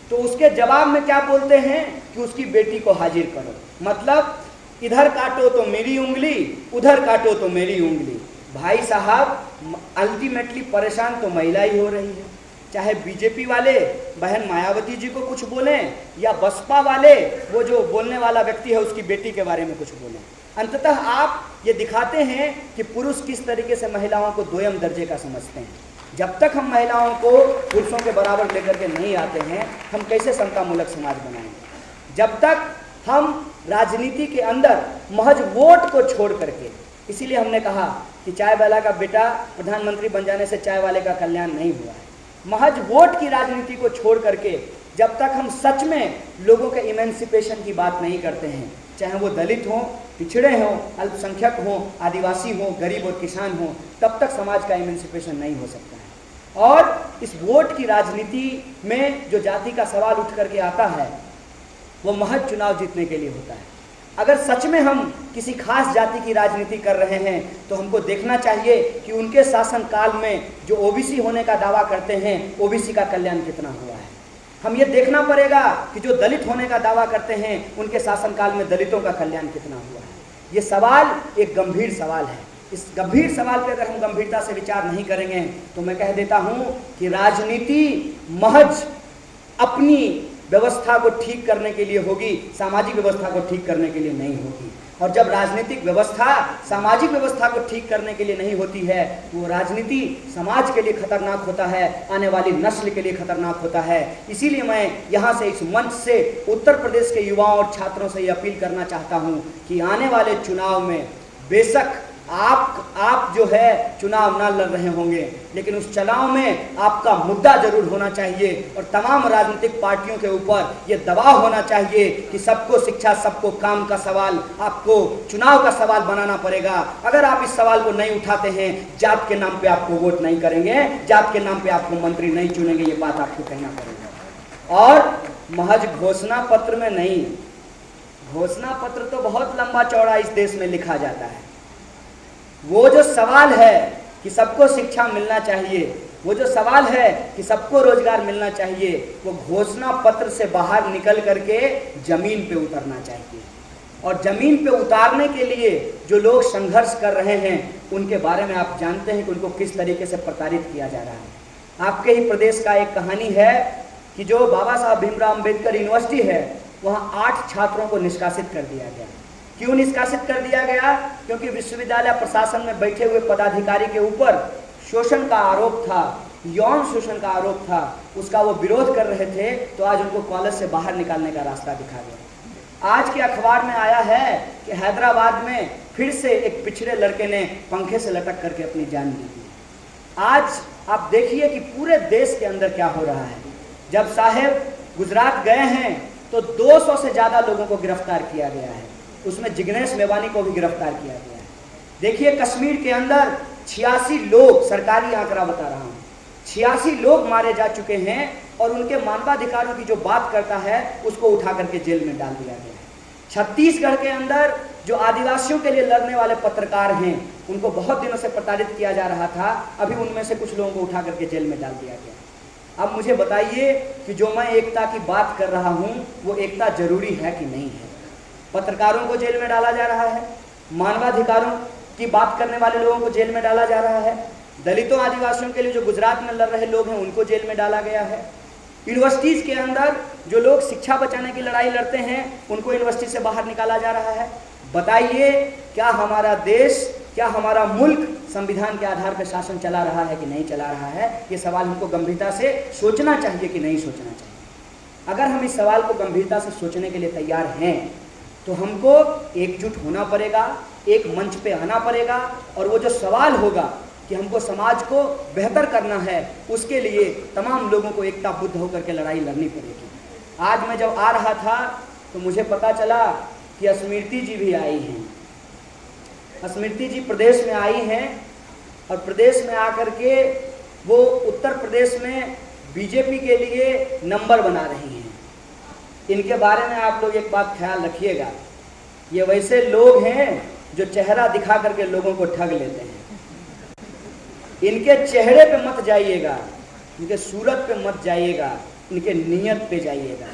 तो उसके जवाब में क्या बोलते हैं कि उसकी बेटी को हाजिर करो। मतलब इधर काटो तो मेरी उंगली, उधर काटो तो मेरी उंगली। भाई साहब अल्टीमेटली परेशान तो महिला ही हो रही है, चाहे बीजेपी वाले बहन मायावती जी को कुछ बोलें या बसपा वाले वो जो बोलने वाला व्यक्ति है उसकी बेटी के बारे में कुछ बोलें। अंततः आप ये दिखाते हैं कि पुरुष किस तरीके से महिलाओं को दोयम दर्जे का समझते हैं। जब तक हम महिलाओं को पुरुषों के बराबर लेकर के नहीं आते हैं, हम कैसे समतामूलक समाज बनाएंगे। जब तक हम राजनीति के अंदर महज वोट को छोड़ करके, इसीलिए हमने कहा कि चाय वाला का बेटा प्रधानमंत्री बन जाने से चाय वाले का कल्याण नहीं हुआ है। महज वोट की राजनीति को छोड़ करके जब तक हम सच में लोगों के इमेंसिपेशन की बात नहीं करते हैं, चाहे वो दलित हों, पिछड़े हों, अल्पसंख्यक हों, आदिवासी हों, गरीब और किसान हों, तब तक समाज का इमेंसिपेशन नहीं हो सकता है। और इस वोट की राजनीति में जो जाति का सवाल उठ करके आता है वो महज चुनाव जीतने के लिए होता है। अगर सच में हम किसी खास जाति की राजनीति कर रहे हैं तो हमको देखना चाहिए कि उनके शासनकाल में जो ओबीसी होने का दावा करते हैं ओबीसी का कल्याण कितना हुआ है। हम ये देखना पड़ेगा कि जो दलित होने का दावा करते हैं उनके शासनकाल में दलितों का कल्याण कितना हुआ है। ये सवाल एक गंभीर सवाल है। इस गंभीर सवाल पे अगर हम गंभीरता से विचार नहीं करेंगे तो मैं कह देता हूँ कि राजनीति महज अपनी व्यवस्था को ठीक करने के लिए होगी, सामाजिक व्यवस्था को ठीक करने के लिए नहीं होगी। और जब राजनीतिक व्यवस्था सामाजिक व्यवस्था को ठीक करने के लिए नहीं होती है तो वो राजनीति समाज के लिए खतरनाक होता है, आने वाली नस्ल के लिए खतरनाक होता है। इसीलिए मैं यहाँ से इस मंच से उत्तर प्रदेश के युवाओं और छात्रों से ये अपील करना चाहता हूँ कि आने वाले चुनाव में बेशक आप जो है चुनाव ना लड़ रहे होंगे, लेकिन उस चुनाव में आपका मुद्दा जरूर होना चाहिए और तमाम राजनीतिक पार्टियों के ऊपर ये दबाव होना चाहिए कि सबको शिक्षा, सबको काम का सवाल आपको चुनाव का सवाल बनाना पड़ेगा। अगर आप इस सवाल को नहीं उठाते हैं, जात के नाम पे आपको वोट नहीं करेंगे, जात के नाम पे आपको मंत्री नहीं चुनेंगे, ये बात आपको कहना पड़ेगा। और महज घोषणा पत्र में नहीं, घोषणा पत्र तो बहुत लंबा चौड़ा इस देश में लिखा जाता है। वो जो सवाल है कि सबको शिक्षा मिलना चाहिए, वो जो सवाल है कि सबको रोजगार मिलना चाहिए, वो घोषणा पत्र से बाहर निकल करके जमीन पे उतरना चाहिए। और जमीन पे उतारने के लिए जो लोग संघर्ष कर रहे हैं उनके बारे में आप जानते हैं कि उनको किस तरीके से प्रताड़ित किया जा रहा है। आपके ही प्रदेश का एक कहानी है कि जो बाबा साहब भीमराव अम्बेडकर यूनिवर्सिटी है वहाँ 8 छात्रों को निष्कासित कर दिया गया। क्यों निष्कासित कर दिया गया? क्योंकि विश्वविद्यालय प्रशासन में बैठे हुए पदाधिकारी के ऊपर शोषण का आरोप था, यौन शोषण का आरोप था। उसका वो विरोध कर रहे थे तो आज उनको कॉलेज से बाहर निकालने का रास्ता दिखा गया। आज के अखबार में आया है कि हैदराबाद में फिर से एक पिछड़े लड़के ने पंखे से लटक करके अपनी जान ली थी। आज आप देखिए कि पूरे देश के अंदर क्या हो रहा है। जब साहेब गुजरात गए हैं तो 200 से ज़्यादा लोगों को गिरफ्तार किया गया है, उसमें जिग्नेश मेवानी को भी गिरफ्तार किया गया है। देखिए कश्मीर के अंदर 86 लोग, सरकारी आंकड़ा बता रहा हूँ, 86 लोग मारे जा चुके हैं और उनके मानवाधिकारों की जो बात करता है उसको उठा करके जेल में डाल दिया गया है। छत्तीसगढ़ के अंदर जो आदिवासियों के लिए लड़ने वाले पत्रकार हैं उनको बहुत दिनों से प्रताड़ित किया जा रहा था, अभी उनमें से कुछ लोगों को उठा करके जेल में डाल दिया गया। अब मुझे बताइए कि जो मैं एकता की बात कर रहा हूँ वो एकता जरूरी है कि नहीं है? पत्रकारों को जेल में डाला जा रहा है, मानवाधिकारों की बात करने वाले लोगों को जेल में डाला जा रहा है, दलितों आदिवासियों के लिए जो गुजरात में लड़ रहे लोग हैं उनको जेल में डाला गया है, यूनिवर्सिटीज़ के अंदर जो लोग शिक्षा बचाने की लड़ाई लड़ते हैं उनको यूनिवर्सिटी से बाहर निकाला जा रहा है। बताइए क्या हमारा देश, क्या हमारा मुल्क संविधान के आधार पर शासन चला रहा है कि नहीं चला रहा है? ये सवाल हमको गंभीरता से सोचना चाहिए कि नहीं सोचना चाहिए। अगर हम इस सवाल को गंभीरता से सोचने के लिए तैयार हैं तो हमको एकजुट होना पड़ेगा, एक मंच पे आना पड़ेगा और वो जो सवाल होगा कि हमको समाज को बेहतर करना है उसके लिए तमाम लोगों को एकताबद्ध होकर के लड़ाई लड़नी पड़ेगी। आज मैं जब आ रहा था तो मुझे पता चला कि स्मृति जी भी आई हैं। स्मृति जी प्रदेश में आई हैं और प्रदेश में आकर के वो उत्तर प्रदेश में बीजेपी के लिए नंबर बना रही हैं। इनके बारे में आप लोग एक बात ख्याल रखिएगा, ये वैसे लोग हैं जो चेहरा दिखा करके लोगों को ठग लेते हैं। इनके चेहरे पे मत जाइएगा, इनके सूरत पे मत जाइएगा, इनके नियत पे जाइएगा,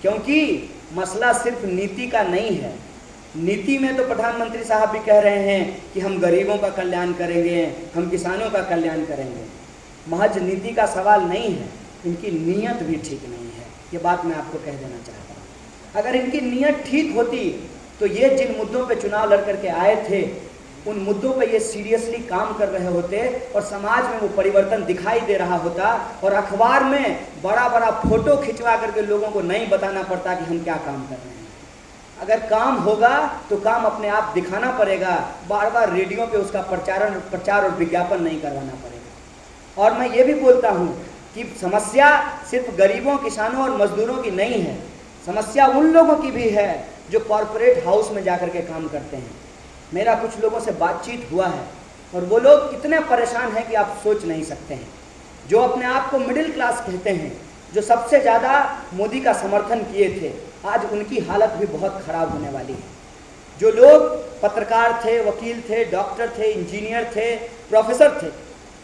क्योंकि मसला सिर्फ नीति का नहीं है। नीति में तो प्रधानमंत्री साहब भी कह रहे हैं कि हम गरीबों का कल्याण करेंगे, हम किसानों का कल्याण करेंगे। महज नीति का सवाल नहीं है, इनकी नीयत भी ठीक नहीं है। ये बात मैं आपको कह देना चाहता हूँ। अगर इनकी नीयत ठीक होती तो ये जिन मुद्दों पे चुनाव लड़ करके आए थे, उन मुद्दों पे ये सीरियसली काम कर रहे होते और समाज में वो परिवर्तन दिखाई दे रहा होता और अखबार में बड़ा बड़ा फोटो खिंचवा करके लोगों को नहीं बताना पड़ता कि हम क्या काम कर रहे हैं। अगर काम होगा तो काम अपने आप दिखाना पड़ेगा, बार बार रेडियो पे उसका प्रचार और विज्ञापन नहीं करवाना पड़ेगा। और मैं ये भी बोलता हूँ कि समस्या सिर्फ गरीबों, किसानों और मजदूरों की नहीं है, समस्या उन लोगों की भी है जो कॉरपोरेट हाउस में जाकर के काम करते हैं। मेरा कुछ लोगों से बातचीत हुआ है और वो लोग इतने परेशान हैं कि आप सोच नहीं सकते हैं। जो अपने आप को मिडिल क्लास कहते हैं, जो सबसे ज़्यादा मोदी का समर्थन किए थे, आज उनकी हालत भी बहुत ख़राब होने वाली है। जो लोग पत्रकार थे, वकील थे, डॉक्टर थे, इंजीनियर थे, प्रोफेसर थे,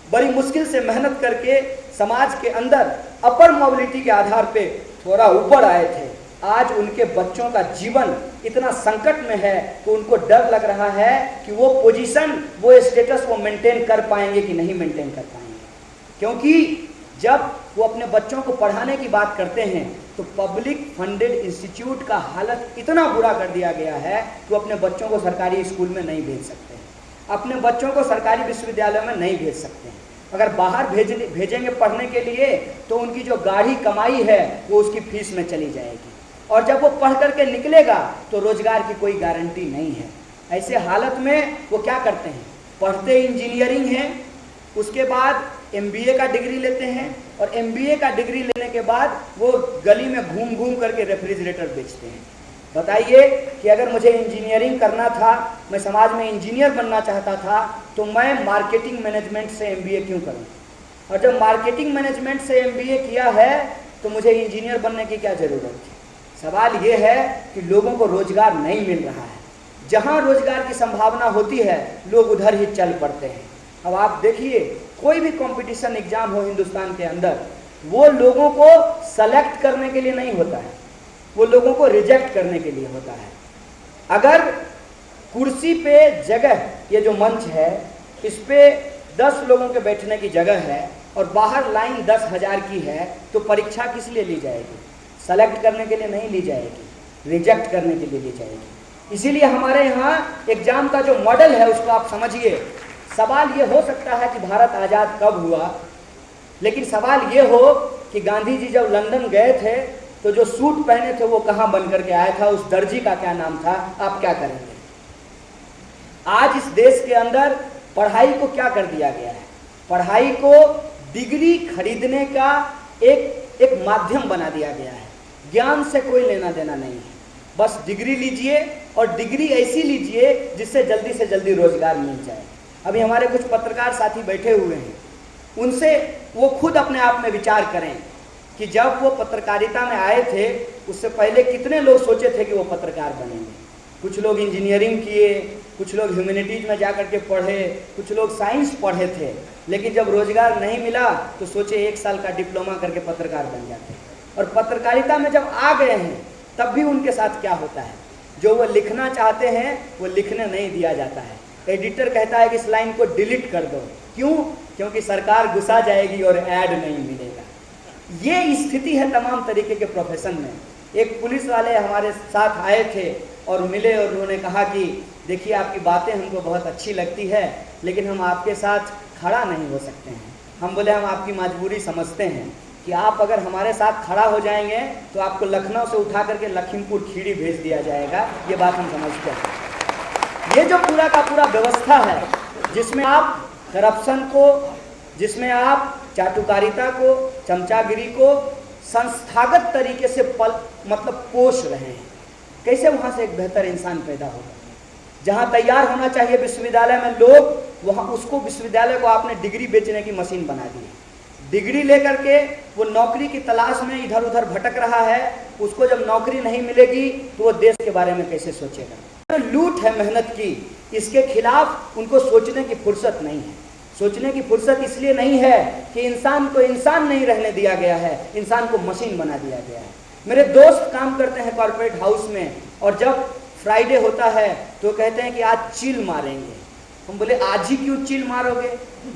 बड़ी मुश्किल से मेहनत करके समाज के अंदर अपर मोबिलिटी के आधार पे थोड़ा ऊपर आए थे, आज उनके बच्चों का जीवन इतना संकट में है कि उनको डर लग रहा है कि वो पोजीशन, वो स्टेटस वो मेंटेन कर पाएंगे कि नहीं मेंटेन कर पाएंगे। क्योंकि जब वो अपने बच्चों को पढ़ाने की बात करते हैं तो पब्लिक फंडेड इंस्टीट्यूट का हालत इतना बुरा कर दिया गया है कि वो अपने बच्चों को सरकारी स्कूल में नहीं भेज सकते हैं, अपने बच्चों को सरकारी विश्वविद्यालय में नहीं भेज सकते हैं। अगर बाहर भेजेंगे पढ़ने के लिए तो उनकी जो गाढ़ी कमाई है वो उसकी फीस में चली जाएगी, और जब वो पढ़ करके निकलेगा तो रोजगार की कोई गारंटी नहीं है। ऐसे हालत में वो क्या करते हैं, पढ़ते इंजीनियरिंग है, उसके बाद MBA का डिग्री लेते हैं और MBA का डिग्री लेने के बाद वो गली में घूम घूम करके रेफ्रिजरेटर बेचते हैं। बताइए कि अगर मुझे इंजीनियरिंग करना था, मैं समाज में इंजीनियर बनना चाहता था, तो मैं मार्केटिंग मैनेजमेंट से MBA क्यों करूं? और जब मार्केटिंग मैनेजमेंट से MBA किया है तो मुझे इंजीनियर बनने की क्या ज़रूरत थी? सवाल ये है कि लोगों को रोजगार नहीं मिल रहा है। जहां रोजगार की संभावना होती है लोग उधर ही चल पड़ते हैं। अब आप देखिए, कोई भी कंपटीशन एग्जाम हो हिंदुस्तान के अंदर, वो लोगों को सेलेक्ट करने के लिए नहीं होता है, वो लोगों को रिजेक्ट करने के लिए होता है। अगर कुर्सी पे जगह, ये जो मंच है इस पे 10 लोगों के बैठने की जगह है और बाहर लाइन 10,000 की है, तो परीक्षा किस लिए ली जाएगी? सेलेक्ट करने के लिए नहीं ली जाएगी, रिजेक्ट करने के लिए ली जाएगी। इसीलिए हमारे यहाँ एग्जाम का जो मॉडल है उसको आप समझिए। सवाल ये हो सकता है कि भारत आज़ाद कब हुआ, लेकिन सवाल ये हो कि गांधी जी जब लंदन गए थे तो जो सूट पहने थे वो कहाँ बन करके आया था, उस दर्जी का क्या नाम था, आप क्या करेंगे? आज इस देश के अंदर पढ़ाई को क्या कर दिया गया है? पढ़ाई को डिग्री खरीदने का एक माध्यम बना दिया गया है। ज्ञान से कोई लेना देना नहीं है, बस डिग्री लीजिए और डिग्री ऐसी लीजिए जिससे जल्दी से जल्दी रोजगार मिल जाए। अभी हमारे कुछ पत्रकार साथी बैठे हुए हैं, उनसे वो खुद अपने आप में विचार करें कि जब वो पत्रकारिता में आए थे उससे पहले कितने लोग सोचे थे कि वो पत्रकार बनेंगे। कुछ लोग इंजीनियरिंग किए, कुछ लोग ह्यूमैनिटीज में जाकर के पढ़े, कुछ लोग साइंस पढ़े थे, लेकिन जब रोजगार नहीं मिला तो सोचे 1 साल का डिप्लोमा करके पत्रकार बन जाते। और पत्रकारिता में जब आ गए हैं तब भी उनके साथ क्या होता है, जो वो लिखना चाहते हैं वो लिखने नहीं दिया जाता है। एडिटर कहता है कि इस लाइन को डिलीट कर दो, क्यों? क्योंकि सरकार गुस्सा जाएगी और ऐड नहीं मिलेगा। ये स्थिति है तमाम तरीके के प्रोफेशन में। एक पुलिस वाले हमारे साथ आए थे और मिले और उन्होंने कहा कि देखिए आपकी बातें हमको बहुत अच्छी लगती है, लेकिन हम आपके साथ खड़ा नहीं हो सकते हैं। हम बोले हम आपकी मजबूरी समझते हैं कि आप अगर हमारे साथ खड़ा हो जाएंगे तो आपको लखनऊ से उठा करके लखीमपुर खीरी भेज दिया जाएगा, ये बात हम समझते हैं। ये जो पूरा का पूरा व्यवस्था है जिसमें आप करप्शन को, जिसमें आप चाटुकारिता को, चमचागिरी को संस्थागत तरीके से पोष रहे हैं, कैसे वहाँ से एक बेहतर इंसान पैदा होगा? जहाँ तैयार होना चाहिए विश्वविद्यालय में लोग, वहाँ उसको विश्वविद्यालय को आपने डिग्री बेचने की मशीन बना दी। डिग्री लेकर के वो नौकरी की तलाश में इधर उधर भटक रहा है। उसको जब नौकरी नहीं मिलेगी तो वो देश के बारे में कैसे सोचेगा। तो लूट है मेहनत की, इसके खिलाफ उनको सोचने की फुर्सत नहीं है। सोचने की फुर्सत इसलिए नहीं है कि इंसान को इंसान नहीं रहने दिया गया है, इंसान को मशीन बना दिया गया है। मेरे दोस्त काम करते हैं कॉर्पोरेट हाउस में, और जब फ्राइडे होता है तो कहते हैं कि आज चिल मारेंगे। हम बोले आज ही क्यों चिल मारोगे,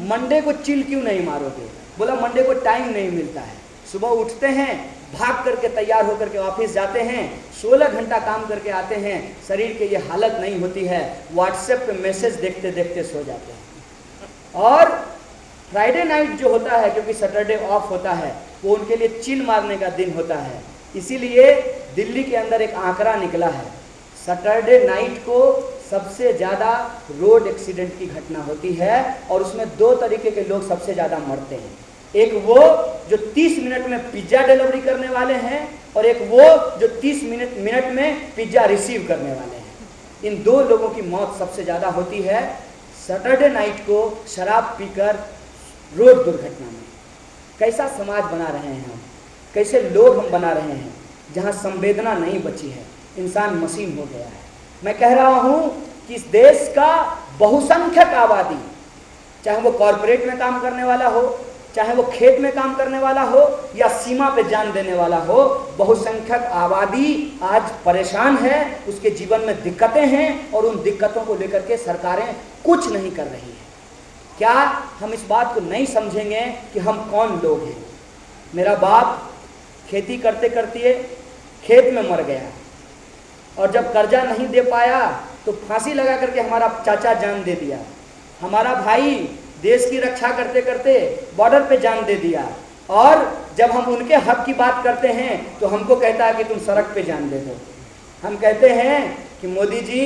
मंडे को चिल क्यों नहीं मारोगे? बोला मंडे को टाइम नहीं मिलता है। सुबह उठते हैं, भाग करके तैयार होकर के ऑफिस जाते हैं, 16 घंटा काम करके आते हैं, शरीर की ये हालत नहीं होती है, व्हाट्सएप पे मैसेज देखते देखते सो जाते हैं। और फ्राइडे नाइट जो होता है, क्योंकि सैटरडे ऑफ होता है, वो उनके लिए चिल मारने का दिन होता है। इसीलिए दिल्ली के अंदर एक आंकड़ा निकला है, सैटरडे नाइट को सबसे ज़्यादा रोड एक्सीडेंट की घटना होती है, और उसमें 2 तरीके के लोग सबसे ज़्यादा मरते हैं। एक वो जो 30 मिनट में पिज्ज़ा डिलीवरी करने वाले हैं, और एक वो जो 30 मिनट में पिज्ज़ा रिसीव करने वाले हैं। इन 2 लोगों की मौत सबसे ज़्यादा होती है सैटरडे नाइट को शराब पीकर रोड दुर्घटना में। कैसा समाज बना रहे हैं हम, कैसे लोग हम बना रहे हैं, जहाँ संवेदना नहीं बची है, इंसान मशीन हो गया है। मैं कह रहा हूँ कि इस देश का बहुसंख्यक आबादी, चाहे वो कॉरपोरेट में काम करने वाला हो, चाहे वो खेत में काम करने वाला हो, या सीमा पे जान देने वाला हो, बहुसंख्यक आबादी आज परेशान है, उसके जीवन में दिक्कतें हैं, और उन दिक्कतों को लेकर के सरकारें कुछ नहीं कर रही है। क्या हम इस बात को नहीं समझेंगे कि हम कौन लोग हैं? मेरा बाप खेती करते करते खेत में मर गया, और जब कर्जा नहीं दे पाया तो फांसी लगा करके हमारा चाचा जान दे दिया। हमारा भाई देश की रक्षा करते करते बॉर्डर पे जान दे दिया, और जब हम उनके हक की बात करते हैं तो हमको कहता है कि तुम सड़क पे जान दे दो। हम कहते हैं कि मोदी जी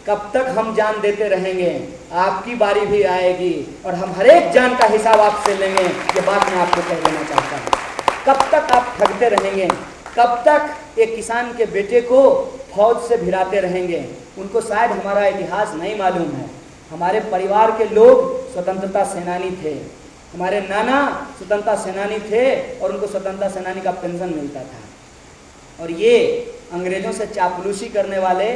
कब तक हम जान देते रहेंगे, आपकी बारी भी आएगी और हम हर एक जान का हिसाब आपसे लेंगे। ये बात मैं आपको कह देना चाहता हूँ। कब तक आप ठगते रहेंगे, कब तक एक किसान के बेटे को फौज से भिड़ाते रहेंगे? उनको शायद हमारा इतिहास नहीं मालूम है। हमारे परिवार के लोग स्वतंत्रता सेनानी थे, हमारे नाना स्वतंत्रता सेनानी थे, और उनको स्वतंत्रता सेनानी का पेंशन मिलता था। और ये अंग्रेजों से चापलूसी करने वाले,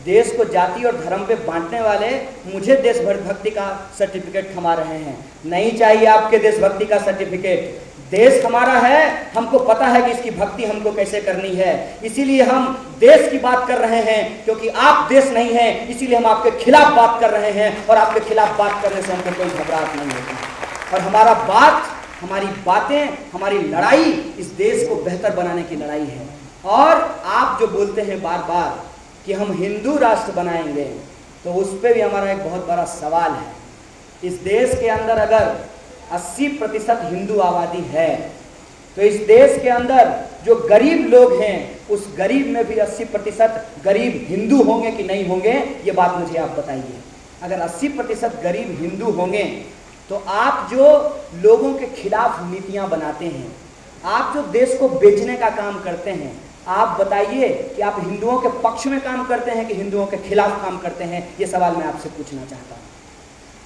देश को जाति और धर्म पे बांटने वाले मुझे देशभक्ति का सर्टिफिकेट थमा रहे हैं। नहीं चाहिए आपके देशभक्ति का सर्टिफिकेट। देश हमारा है, हमको पता है कि इसकी भक्ति हमको कैसे करनी है, इसीलिए हम देश की बात कर रहे हैं। क्योंकि आप देश नहीं हैं, इसीलिए हम आपके खिलाफ बात कर रहे हैं, और आपके खिलाफ बात करने से हमको कोई घबराहट नहीं होती। और हमारा बात, हमारी बातें, हमारी लड़ाई इस देश को बेहतर बनाने की लड़ाई है। और आप जो बोलते हैं बार बार कि हम हिंदू राष्ट्र बनाएंगे, तो उस पर भी हमारा एक बहुत बड़ा सवाल है। इस देश के अंदर अगर 80% हिंदू आबादी है, तो इस देश के अंदर जो गरीब लोग हैं, उस गरीब में भी 80% गरीब हिंदू होंगे कि नहीं होंगे? ये बात मुझे आप बताइए। अगर 80% गरीब हिंदू होंगे, तो आप जो लोगों के खिलाफ नीतियां बनाते हैं, आप जो देश को बेचने का काम करते हैं, आप बताइए कि आप हिंदुओं के पक्ष में काम करते हैं कि हिंदुओं के खिलाफ काम करते हैं? ये सवाल मैं आपसे पूछना चाहता हूँ।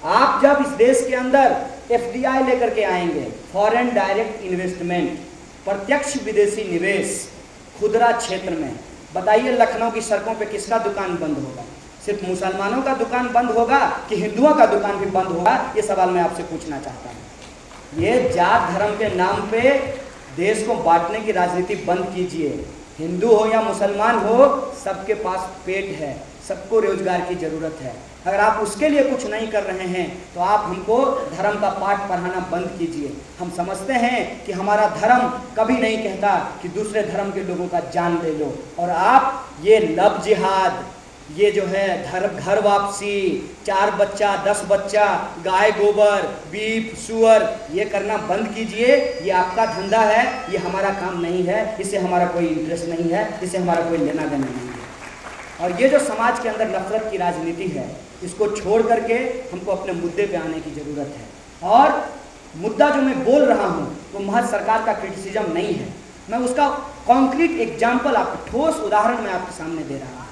आप जब इस देश के अंदर FDI लेकर के आएंगे, फॉरेन डायरेक्ट इन्वेस्टमेंट, प्रत्यक्ष विदेशी निवेश खुदरा क्षेत्र में, बताइए लखनऊ की सड़कों पे किसका दुकान बंद होगा? सिर्फ मुसलमानों का दुकान बंद होगा कि हिंदुओं का दुकान भी बंद होगा? ये सवाल मैं आपसे पूछना चाहता हूँ। ये जात धर्म के नाम पे देश को बांटने की राजनीति बंद कीजिए। हिंदू हो या मुसलमान हो, सबके पास पेट है, सबको रोजगार की जरूरत है। अगर आप उसके लिए कुछ नहीं कर रहे हैं, तो आप हमको धर्म का पाठ पढ़ाना बंद कीजिए। हम समझते हैं कि हमारा धर्म कभी नहीं कहता कि दूसरे धर्म के लोगों का जान ले लो। और आप ये लव जिहाद, ये जो है घर वापसी, 4 बच्चा 10 बच्चा, गाय गोबर, बीफ सुअर, ये करना बंद कीजिए। ये आपका धंधा है, ये हमारा काम नहीं है, इससे हमारा कोई इंटरेस्ट नहीं है, इससे हमारा कोई लेना देना नहीं है। और ये जो समाज के अंदर नफरत की राजनीति है, इसको छोड़ करके हमको अपने मुद्दे पे आने की ज़रूरत है। और मुद्दा जो मैं बोल रहा हूँ वो महज सरकार का क्रिटिसिज्म नहीं है, मैं उसका कॉन्क्रीट एग्जाम्पल, आपको ठोस उदाहरण मैं आपके सामने दे रहा हूँ।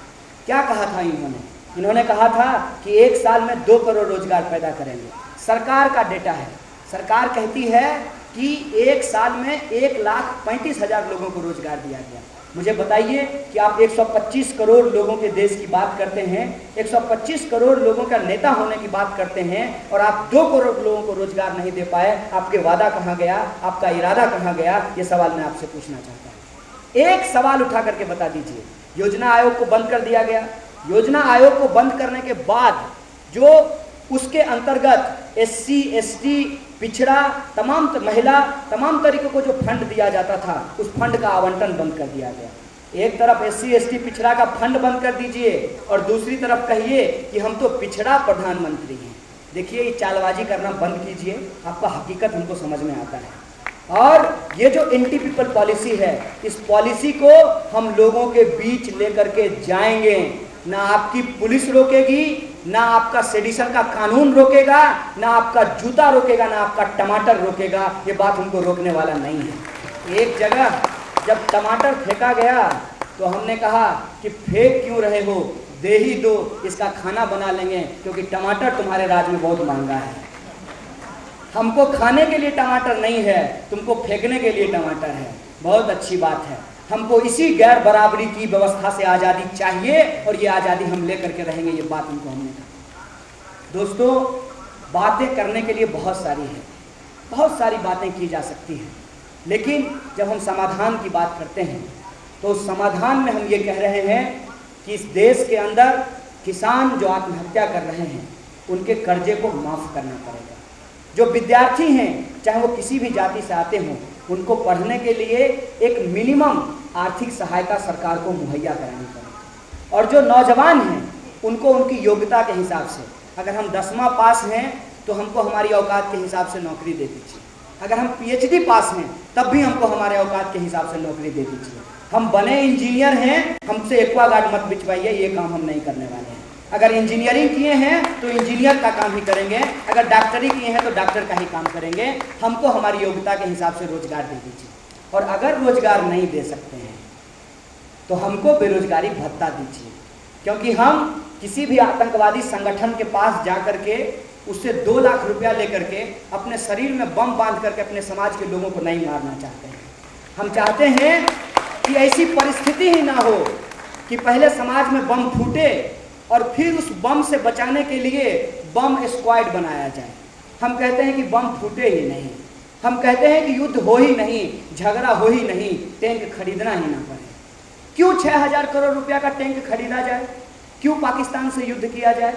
क्या कहा था इन्होंने? इन्होंने कहा था कि 1 साल में 2 करोड़ रोजगार पैदा करेंगे। सरकार का डेटा है, सरकार कहती है कि 1 साल में 1,35,000 लोगों को रोजगार दिया गया। मुझे बताइए कि आप 125 करोड़ लोगों के देश की बात करते हैं, 125 करोड़ लोगों का नेता होने की बात करते हैं और आप 2 करोड़ लोगों को रोजगार नहीं दे पाए। आपके वादा कहाँ गया, आपका इरादा कहाँ गया, ये सवाल मैं आपसे पूछना चाहता हूँ। एक सवाल उठा करके बता दीजिए। योजना आयोग को बंद कर दिया गया। योजना आयोग को बंद करने के बाद जो उसके अंतर्गत SC ST पिछड़ा तमाम महिला तमाम तरीकों को जो फंड दिया जाता था, उस फंड का आवंटन बंद कर दिया गया। एक तरफ SC ST पिछड़ा का फंड बंद कर दीजिए और दूसरी तरफ कहिए कि हम तो पिछड़ा प्रधानमंत्री हैं। देखिए, ये चालबाजी करना बंद कीजिए, आपका हकीकत हमको समझ में आता है। और ये जो एंटी पीपल पॉलिसी है, इस पॉलिसी को हम लोगों के बीच लेकर के जाएंगे। ना आपकी पुलिस रोकेगी, ना आपका सेडिशन का कानून रोकेगा, ना आपका जूता रोकेगा, ना आपका टमाटर रोकेगा। ये बात हमको रोकने वाला नहीं है। एक जगह जब टमाटर फेंका गया तो हमने कहा कि फेंक क्यों रहे हो, दे ही दो, इसका खाना बना लेंगे, क्योंकि टमाटर तुम्हारे राज्य में बहुत महंगा है। हमको खाने के लिए टमाटर नहीं है, तुमको फेंकने के लिए टमाटर है। बहुत अच्छी बात है। हमको इसी गैर बराबरी की व्यवस्था से आज़ादी चाहिए और ये आज़ादी हम लेकर के रहेंगे। ये बात हमको हमने कहा। दोस्तों, बातें करने के लिए बहुत सारी है, बहुत सारी बातें की जा सकती हैं, लेकिन जब हम समाधान की बात करते हैं तो उस समाधान में हम ये कह रहे हैं कि इस देश के अंदर किसान जो आत्महत्या कर रहे हैं उनके कर्जे को माफ़ करना पड़ेगा। जो विद्यार्थी हैं, चाहे वो किसी भी जाति से आते हों, उनको पढ़ने के लिए एक मिनिमम आर्थिक सहायता सरकार को मुहैया करानी पड़ेगी। और जो नौजवान हैं, उनको उनकी योग्यता के हिसाब से, अगर हम 10वां पास हैं तो हमको हमारी औकात के हिसाब से नौकरी दे दीजिए। अगर हम PhD पास हैं तब भी हमको हमारे औकात के हिसाब से नौकरी दे दीजिए। हम बने इंजीनियर हैं, हमसे एक्वागार्ड मत बिचवाइए, ये काम हम नहीं करने वाले हैं। अगर इंजीनियरिंग किए हैं तो इंजीनियर का काम ही करेंगे, अगर डॉक्टरी किए हैं तो डॉक्टर का ही काम करेंगे। हमको हमारी योग्यता के हिसाब से रोजगार दे दीजिए। और अगर रोजगार नहीं दे सकते हैं तो हमको बेरोजगारी भत्ता दीजिए, क्योंकि हम किसी भी आतंकवादी संगठन के पास जा कर के उससे 2 लाख रुपया लेकर के अपने शरीर में बम बांध करके अपने समाज के लोगों को नहीं मारना चाहते हैं। हम चाहते हैं कि ऐसी परिस्थिति ही ना हो कि पहले समाज में बम फूटे और फिर उस बम से बचाने के लिए बम स्क्वाड बनाया जाए। हम कहते हैं कि बम फूटे ही नहीं, हम कहते हैं कि युद्ध हो ही नहीं, झगड़ा हो ही नहीं, टैंक खरीदना ही ना पड़े। क्यों 6,000 करोड़ रुपया का टैंक खरीदा जाए? क्यों पाकिस्तान से युद्ध किया जाए?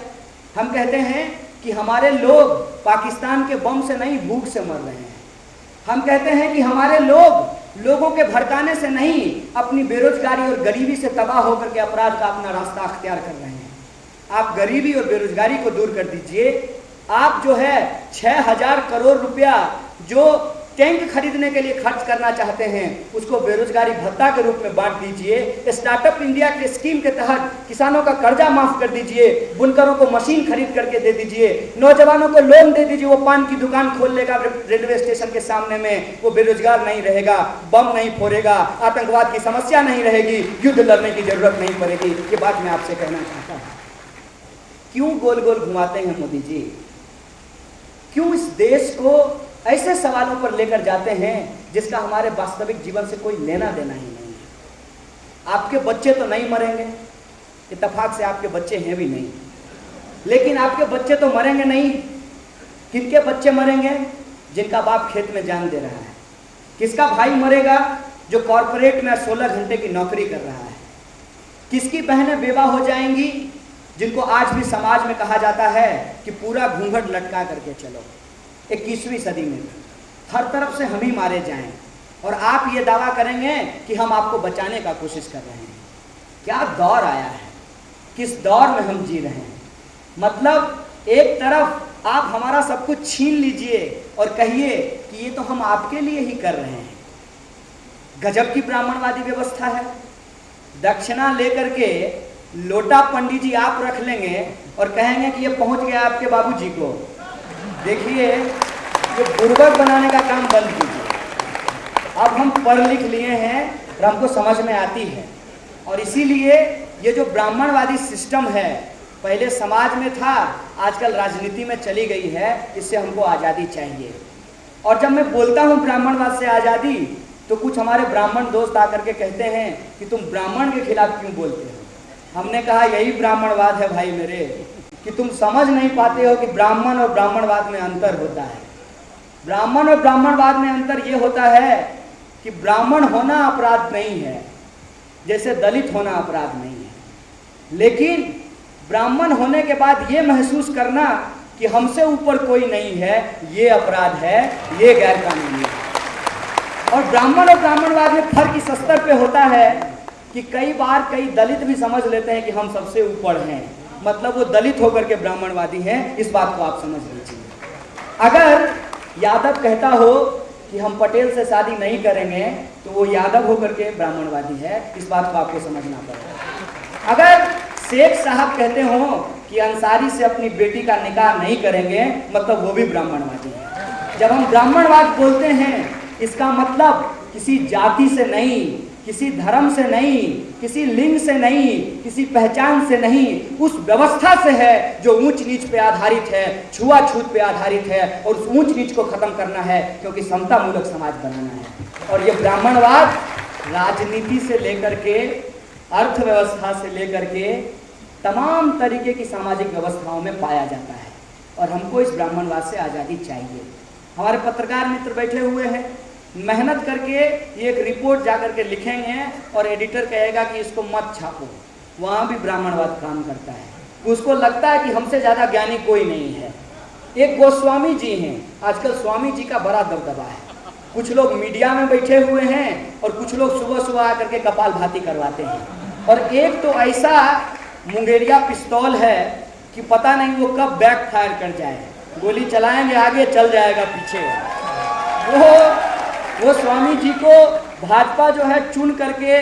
हम कहते हैं कि हमारे लोग पाकिस्तान के बम से नहीं, भूख से मर रहे हैं। हम कहते हैं कि हमारे लोगों के भड़काने से नहीं, अपनी बेरोजगारी और गरीबी से तबाह होकर के अपराध का अपना रास्ता अख्तियार कर रहे हैं। आप गरीबी और बेरोजगारी को दूर कर दीजिए। आप जो है 6,000 करोड़ रुपया जो टैंक खरीदने के लिए खर्च करना चाहते हैं, उसको बेरोजगारी भत्ता के रूप में बांट दीजिए। स्टार्टअप इंडिया के स्कीम के तहत किसानों का कर्जा माफ कर दीजिए, बुनकरों को मशीन खरीद करके दे दीजिए, नौजवानों को लोन दे दीजिए। वो पान की दुकान खोल लेगा रेलवे स्टेशन के सामने में, वो बेरोजगार नहीं रहेगा, बम नहीं फोड़ेगा, आतंकवाद की समस्या नहीं रहेगी, युद्ध लड़ने की जरूरत नहीं पड़ेगी। ये बात मैं आपसे कहना चाहता हूँ। क्यों गोल गोल घुमाते हैं मोदी जी? क्यों इस देश को ऐसे सवालों पर लेकर जाते हैं जिसका हमारे वास्तविक जीवन से कोई लेना देना ही नहीं है? आपके बच्चे तो नहीं मरेंगे, इत्तेफाक से आपके बच्चे हैं भी नहीं, लेकिन आपके बच्चे तो मरेंगे नहीं। किनके बच्चे मरेंगे? जिनका बाप खेत में जान दे रहा है। किसका भाई मरेगा? जो कॉरपोरेट में 16 घंटे की नौकरी कर रहा है। किसकी बहनें बेवा हो जाएंगी? जिनको आज भी समाज में कहा जाता है कि पूरा घूंघट लटका करके चलो। 21वीं सदी में हर तरफ से हम ही मारे जाएं और आप ये दावा करेंगे कि हम आपको बचाने का कोशिश कर रहे हैं। क्या दौर आया है, किस दौर में हम जी रहे हैं? मतलब एक तरफ आप हमारा सब कुछ छीन लीजिए और कहिए कि ये तो हम आपके लिए ही कर रहे हैं। गजब की ब्राह्मणवादी व्यवस्था है। दक्षिणा लेकर के लोटा पंडित जी आप रख लेंगे और कहेंगे कि ये पहुंच गया आपके बाबूजी को। देखिए, ये बुर्बक बनाने का काम बंद कीजिए। अब हम पढ़ लिख लिए हैं और हमको समझ में आती है, और इसीलिए ये जो ब्राह्मणवादी सिस्टम है पहले समाज में था, आजकल राजनीति में चली गई है। इससे हमको आज़ादी चाहिए। और जब मैं बोलता हूँ ब्राह्मणवाद से आज़ादी, तो कुछ हमारे ब्राह्मण दोस्त आकर के कहते हैं कि तुम ब्राह्मण के खिलाफ क्यों बोलते हो। हमने कहा यही ब्राह्मणवाद है भाई मेरे, कि तुम समझ नहीं पाते हो कि ब्राह्मण और ब्राह्मणवाद में अंतर होता है। ब्राह्मण और ब्राह्मणवाद में अंतर ये होता है कि ब्राह्मण होना अपराध नहीं है, जैसे दलित होना अपराध नहीं है। लेकिन ब्राह्मण होने के बाद ये महसूस करना कि हमसे ऊपर कोई नहीं है, ये अपराध है, ये गैर कानूनी है। और ब्राह्मण और ब्राह्मणवाद में फर्क इस स्तर पे होता है कि कई बार कई दलित भी समझ लेते हैं कि हम सबसे ऊपर हैं, मतलब वो दलित होकर के ब्राह्मणवादी हैं। इस बात को आप समझ लीजिए। अगर यादव कहता हो कि हम पटेल से शादी नहीं करेंगे, तो वो यादव होकर के ब्राह्मणवादी है। इस बात को आपको समझना पड़ेगा। अगर शेख साहब कहते हो कि अंसारी से अपनी बेटी का निकाह नहीं करेंगे, मतलब वो भी ब्राह्मणवादी है। जब हम ब्राह्मणवाद बोलते हैं, इसका मतलब किसी जाति से नहीं, किसी धर्म से नहीं, किसी लिंग से नहीं, किसी पहचान से नहीं, उस व्यवस्था से है जो ऊंच नीच पे आधारित है, छुआछूत पे आधारित है। और उस ऊंच नीच को खत्म करना है, क्योंकि समता मूलक समाज बनाना है। और ये ब्राह्मणवाद राजनीति से लेकर के, अर्थव्यवस्था से लेकर के तमाम तरीके की सामाजिक व्यवस्थाओं में पाया जाता है। और हमको इस ब्राह्मणवाद से आज़ादी चाहिए। हमारे पत्रकार मित्र बैठे हुए हैं, मेहनत करके एक रिपोर्ट जा करके लिखेंगे और एडिटर कहेगा कि इसको मत छापो, वहाँ भी ब्राह्मणवाद काम करता है। उसको लगता है कि हमसे ज़्यादा ज्ञानी कोई नहीं है। एक गोस्वामी जी हैं, आजकल स्वामी जी का बड़ा दबदबा है। कुछ लोग मीडिया में बैठे हुए हैं और कुछ लोग सुबह सुबह आकर के कपालभाति करवाते हैं। और एक तो ऐसा मुंगेरिया पिस्तौल है कि पता नहीं वो कब बैक फायर कर जाए, गोली चलाएंगे आगे, चल जाएगा पीछे। वो स्वामी जी को भाजपा जो है चुन करके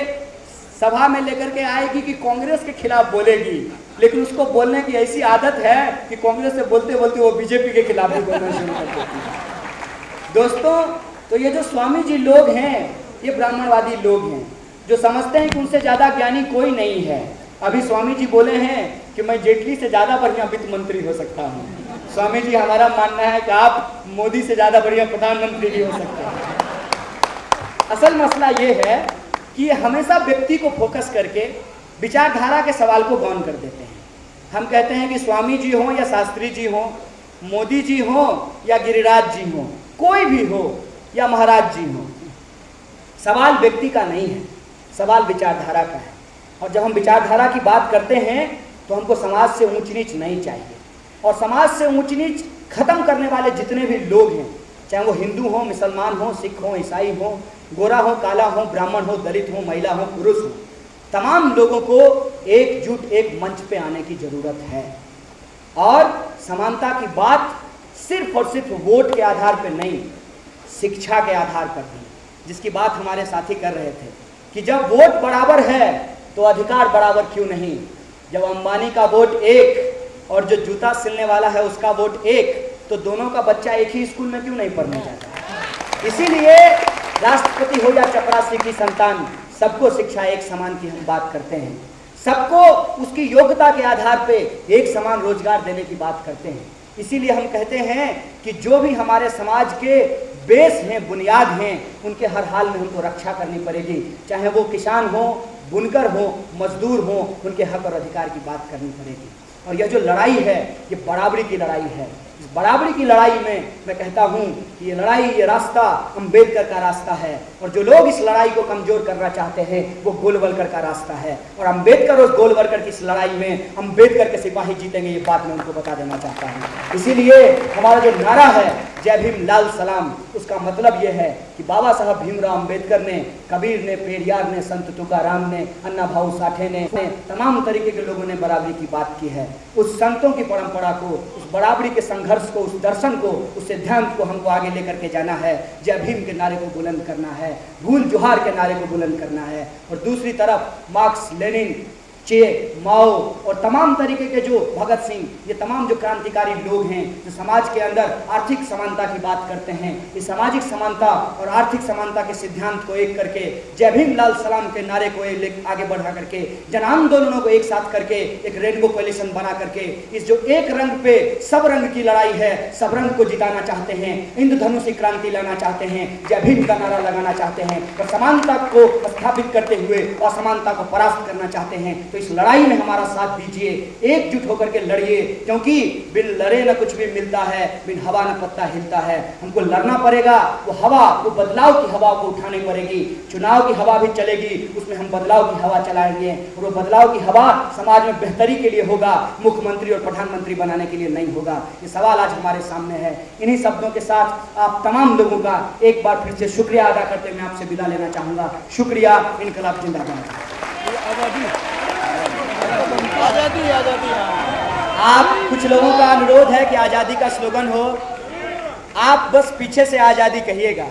सभा में लेकर के आएगी कि कांग्रेस के खिलाफ बोलेगी, लेकिन उसको बोलने की ऐसी आदत है कि कांग्रेस से बोलते बोलते वो बीजेपी के खिलाफ भी बोलना शुरू कर देती है। दोस्तों, तो ये जो स्वामी जी लोग हैं, ये ब्राह्मणवादी लोग हैं जो समझते हैं कि उनसे ज़्यादा ज्ञानी कोई नहीं है। अभी स्वामी जी बोले हैं कि मैं जेटली से ज़्यादा बढ़िया वित्त मंत्री हो सकता हूँ। स्वामी जी, हमारा मानना है कि आप मोदी से ज़्यादा बढ़िया प्रधानमंत्री भी हो सकते हैं। असल मसला ये है कि हमेशा व्यक्ति को फोकस करके विचारधारा के सवाल को गौन कर देते हैं। हम कहते हैं कि स्वामी जी हों या शास्त्री जी हों, मोदी जी हों या गिरिराज जी हों, कोई भी हो या महाराज जी हों, सवाल व्यक्ति का नहीं है, सवाल विचारधारा का है। और जब हम विचारधारा की बात करते हैं तो हमको समाज से ऊंच नीच नहीं चाहिए। और समाज से ऊंच नीच खत्म करने वाले जितने भी लोग हैं, चाहे वो हिंदू हो, मुसलमान हो, सिख हो, ईसाई हो, गोरा हो, काला हो, ब्राह्मण हो, दलित हो, महिला हो, पुरुष हो, तमाम लोगों को एकजुट एक मंच पे आने की जरूरत है। और समानता की बात सिर्फ और सिर्फ वोट के आधार पर नहीं, शिक्षा के आधार पर भी, जिसकी बात हमारे साथी कर रहे थे कि जब वोट बराबर है तो अधिकार बराबर क्यों नहीं। जब अंबानी का वोट एक और जो जूता सिलने वाला है उसका वोट एक, तो दोनों का बच्चा एक ही स्कूल में क्यों नहीं पढ़ने जाता। इसीलिए राष्ट्रपति हो या चपरासी की संतान, सबको शिक्षा एक समान की हम बात करते हैं। सबको उसकी योग्यता के आधार पे एक समान रोजगार देने की बात करते हैं। इसीलिए हम कहते हैं कि जो भी हमारे समाज के बेस हैं, बुनियाद हैं, उनके हर हाल में हमको रक्षा करनी पड़ेगी। चाहे वो किसान हो, बुनकर हो, मजदूर हो, उनके हक और अधिकार की बात करनी पड़ेगी। और यह जो लड़ाई है, ये बराबरी की लड़ाई है। इस बराबरी की लड़ाई में मैं कहता हूँ कि ये लड़ाई, ये रास्ता अंबेडकर का रास्ता है। और जो लोग इस लड़ाई को कमजोर करना चाहते हैं, वो गोलवलकर का रास्ता है। और अंबेडकर और गोलवलकर की इस लड़ाई में अंबेडकर के सिपाही जीतेंगे, ये बात मैं उनको बता देना चाहता हूँ। इसीलिए हमारा जो नारा है जय भीम लाल सलाम, उसका मतलब ये है कि बाबा साहब भीमराव अंबेडकर ने, कबीर ने, पेरियार ने, संत तुकाराम ने, अन्ना भाऊ साठे ने, तमाम तरीके के लोगों ने बराबरी की बात की है। उस संतों की परंपरा को, उस बराबरी के संघर्ष को, उस दर्शन को, उस सिद्धांत को हमको आगे लेकर के जाना है। जय भीम के नारे को बुलंद करना है, भूल जोहार के नारे को बुलंद करना है। और दूसरी तरफ मार्क्स, लेनिन, चे, माओ और तमाम तरीके के जो भगत सिंह, ये तमाम जो क्रांतिकारी लोग हैं जो समाज के अंदर आर्थिक समानता की बात करते हैं, इस सामाजिक समानता और आर्थिक समानता के सिद्धांत को एक करके, जय भीम लाल सलाम के नारे को आगे बढ़ा करके, जन आंदोलनों को एक साथ करके एक रेनबो कोलिशन बना करके इस जो एक रंग पे सब रंग की लड़ाई है, सब रंग को जिताना चाहते हैं, इंद्रधनुषी क्रांति लाना चाहते हैं, जय भीम का नारा लगाना चाहते हैं और समानता को स्थापित करते हुए असमानता को परास्त करना चाहते हैं, तो इस लड़ाई में हमारा साथ दीजिए, एकजुट होकर के लड़िए, क्योंकि बिन लड़े न कुछ भी मिलता है, बिन हवा न पत्ता हिलता है। हमको लड़ना पड़ेगा, वो हवा, वो बदलाव की हवा को उठानी पड़ेगी। चुनाव की हवा भी चलेगी, उसमें हम बदलाव की हवा चलाएंगे और वो बदलाव की हवा समाज में बेहतरी के लिए होगा, मुख्यमंत्री और प्रधानमंत्री बनाने के लिए नहीं होगा। ये सवाल आज हमारे सामने है। इन्हीं शब्दों के साथ आप तमाम लोगों का एक बार फिर से शुक्रिया अदा करते मैं आपसे विदा लेना चाहूंगा। शुक्रिया। इनकलाब जिंदाबाद। आजादी आजादी। आप कुछ लोगों का अनुरोध है कि आजादी का स्लोगन हो, आप बस पीछे से आजादी कहिएगा।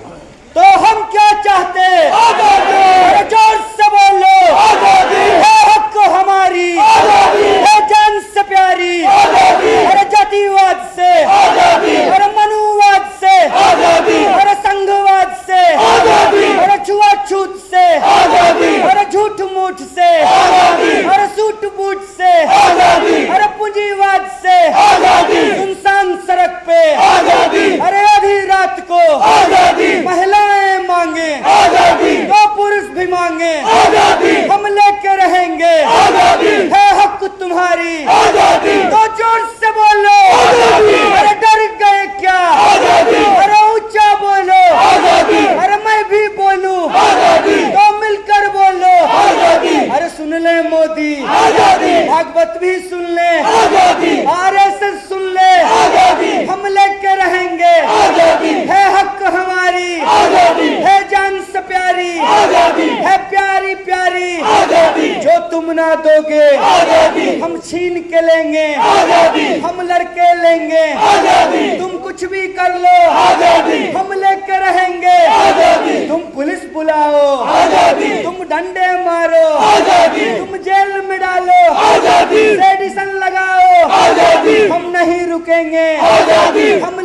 तो हम क्या चाहते हैं? आजादी। जोर से बोलो आजादी। है हक हमारी आजादी, है जान से प्यारी आजादी, अरे जातिवाद से आजादी, अरे मनुवाद से आजादी, अरे संघवाद से आजादी, अरे छुआछूत से आजादी, अरे झूठ मूठ से आजादी, अरे सूट बूट से आजादी, अरे पूंजीवाद से आजादी, सुनसान सड़क पे आजादी, अरे आधी रात को आजादी, महिलाएं मांगे आजादी, तो पुरुष भी मांगे आजादी, हम लेके रहेंगे आजादी, है हक तुम्हारी आजादी, तो जोर से बोलो आजादी, अरे डर गए क्या आजादी, अरे ऊंचा बोलो आजादी, अरे मैं भी बोलूं आजादी, तो मिलकर बोलो आजादी, अरे सुन ले मोदी आजादी, भागवत भी सुन ले आजादी, आरएसएस सुन ले आजादी, हम लेके रहेंगे आजादी, है हक हमारी आजादी, है जान से प्यारी आजादी, है प्यारी प्यारी आजादी, जो तुम ना दोगे आजादी, हम छीन के लेंगे आजादी, हम लड़के लेंगे आजादी, तुम कुछ भी कर लो आजादी, हम लेके रहेंगे आजादी, तुम पुलिस बुलाओ आजादी, तुम डंडे मारो आजादी, तुम जेल में डालो आजादी, सेडिशन लगाओ आजादी, हम नहीं रुकेंगे आजादी, हम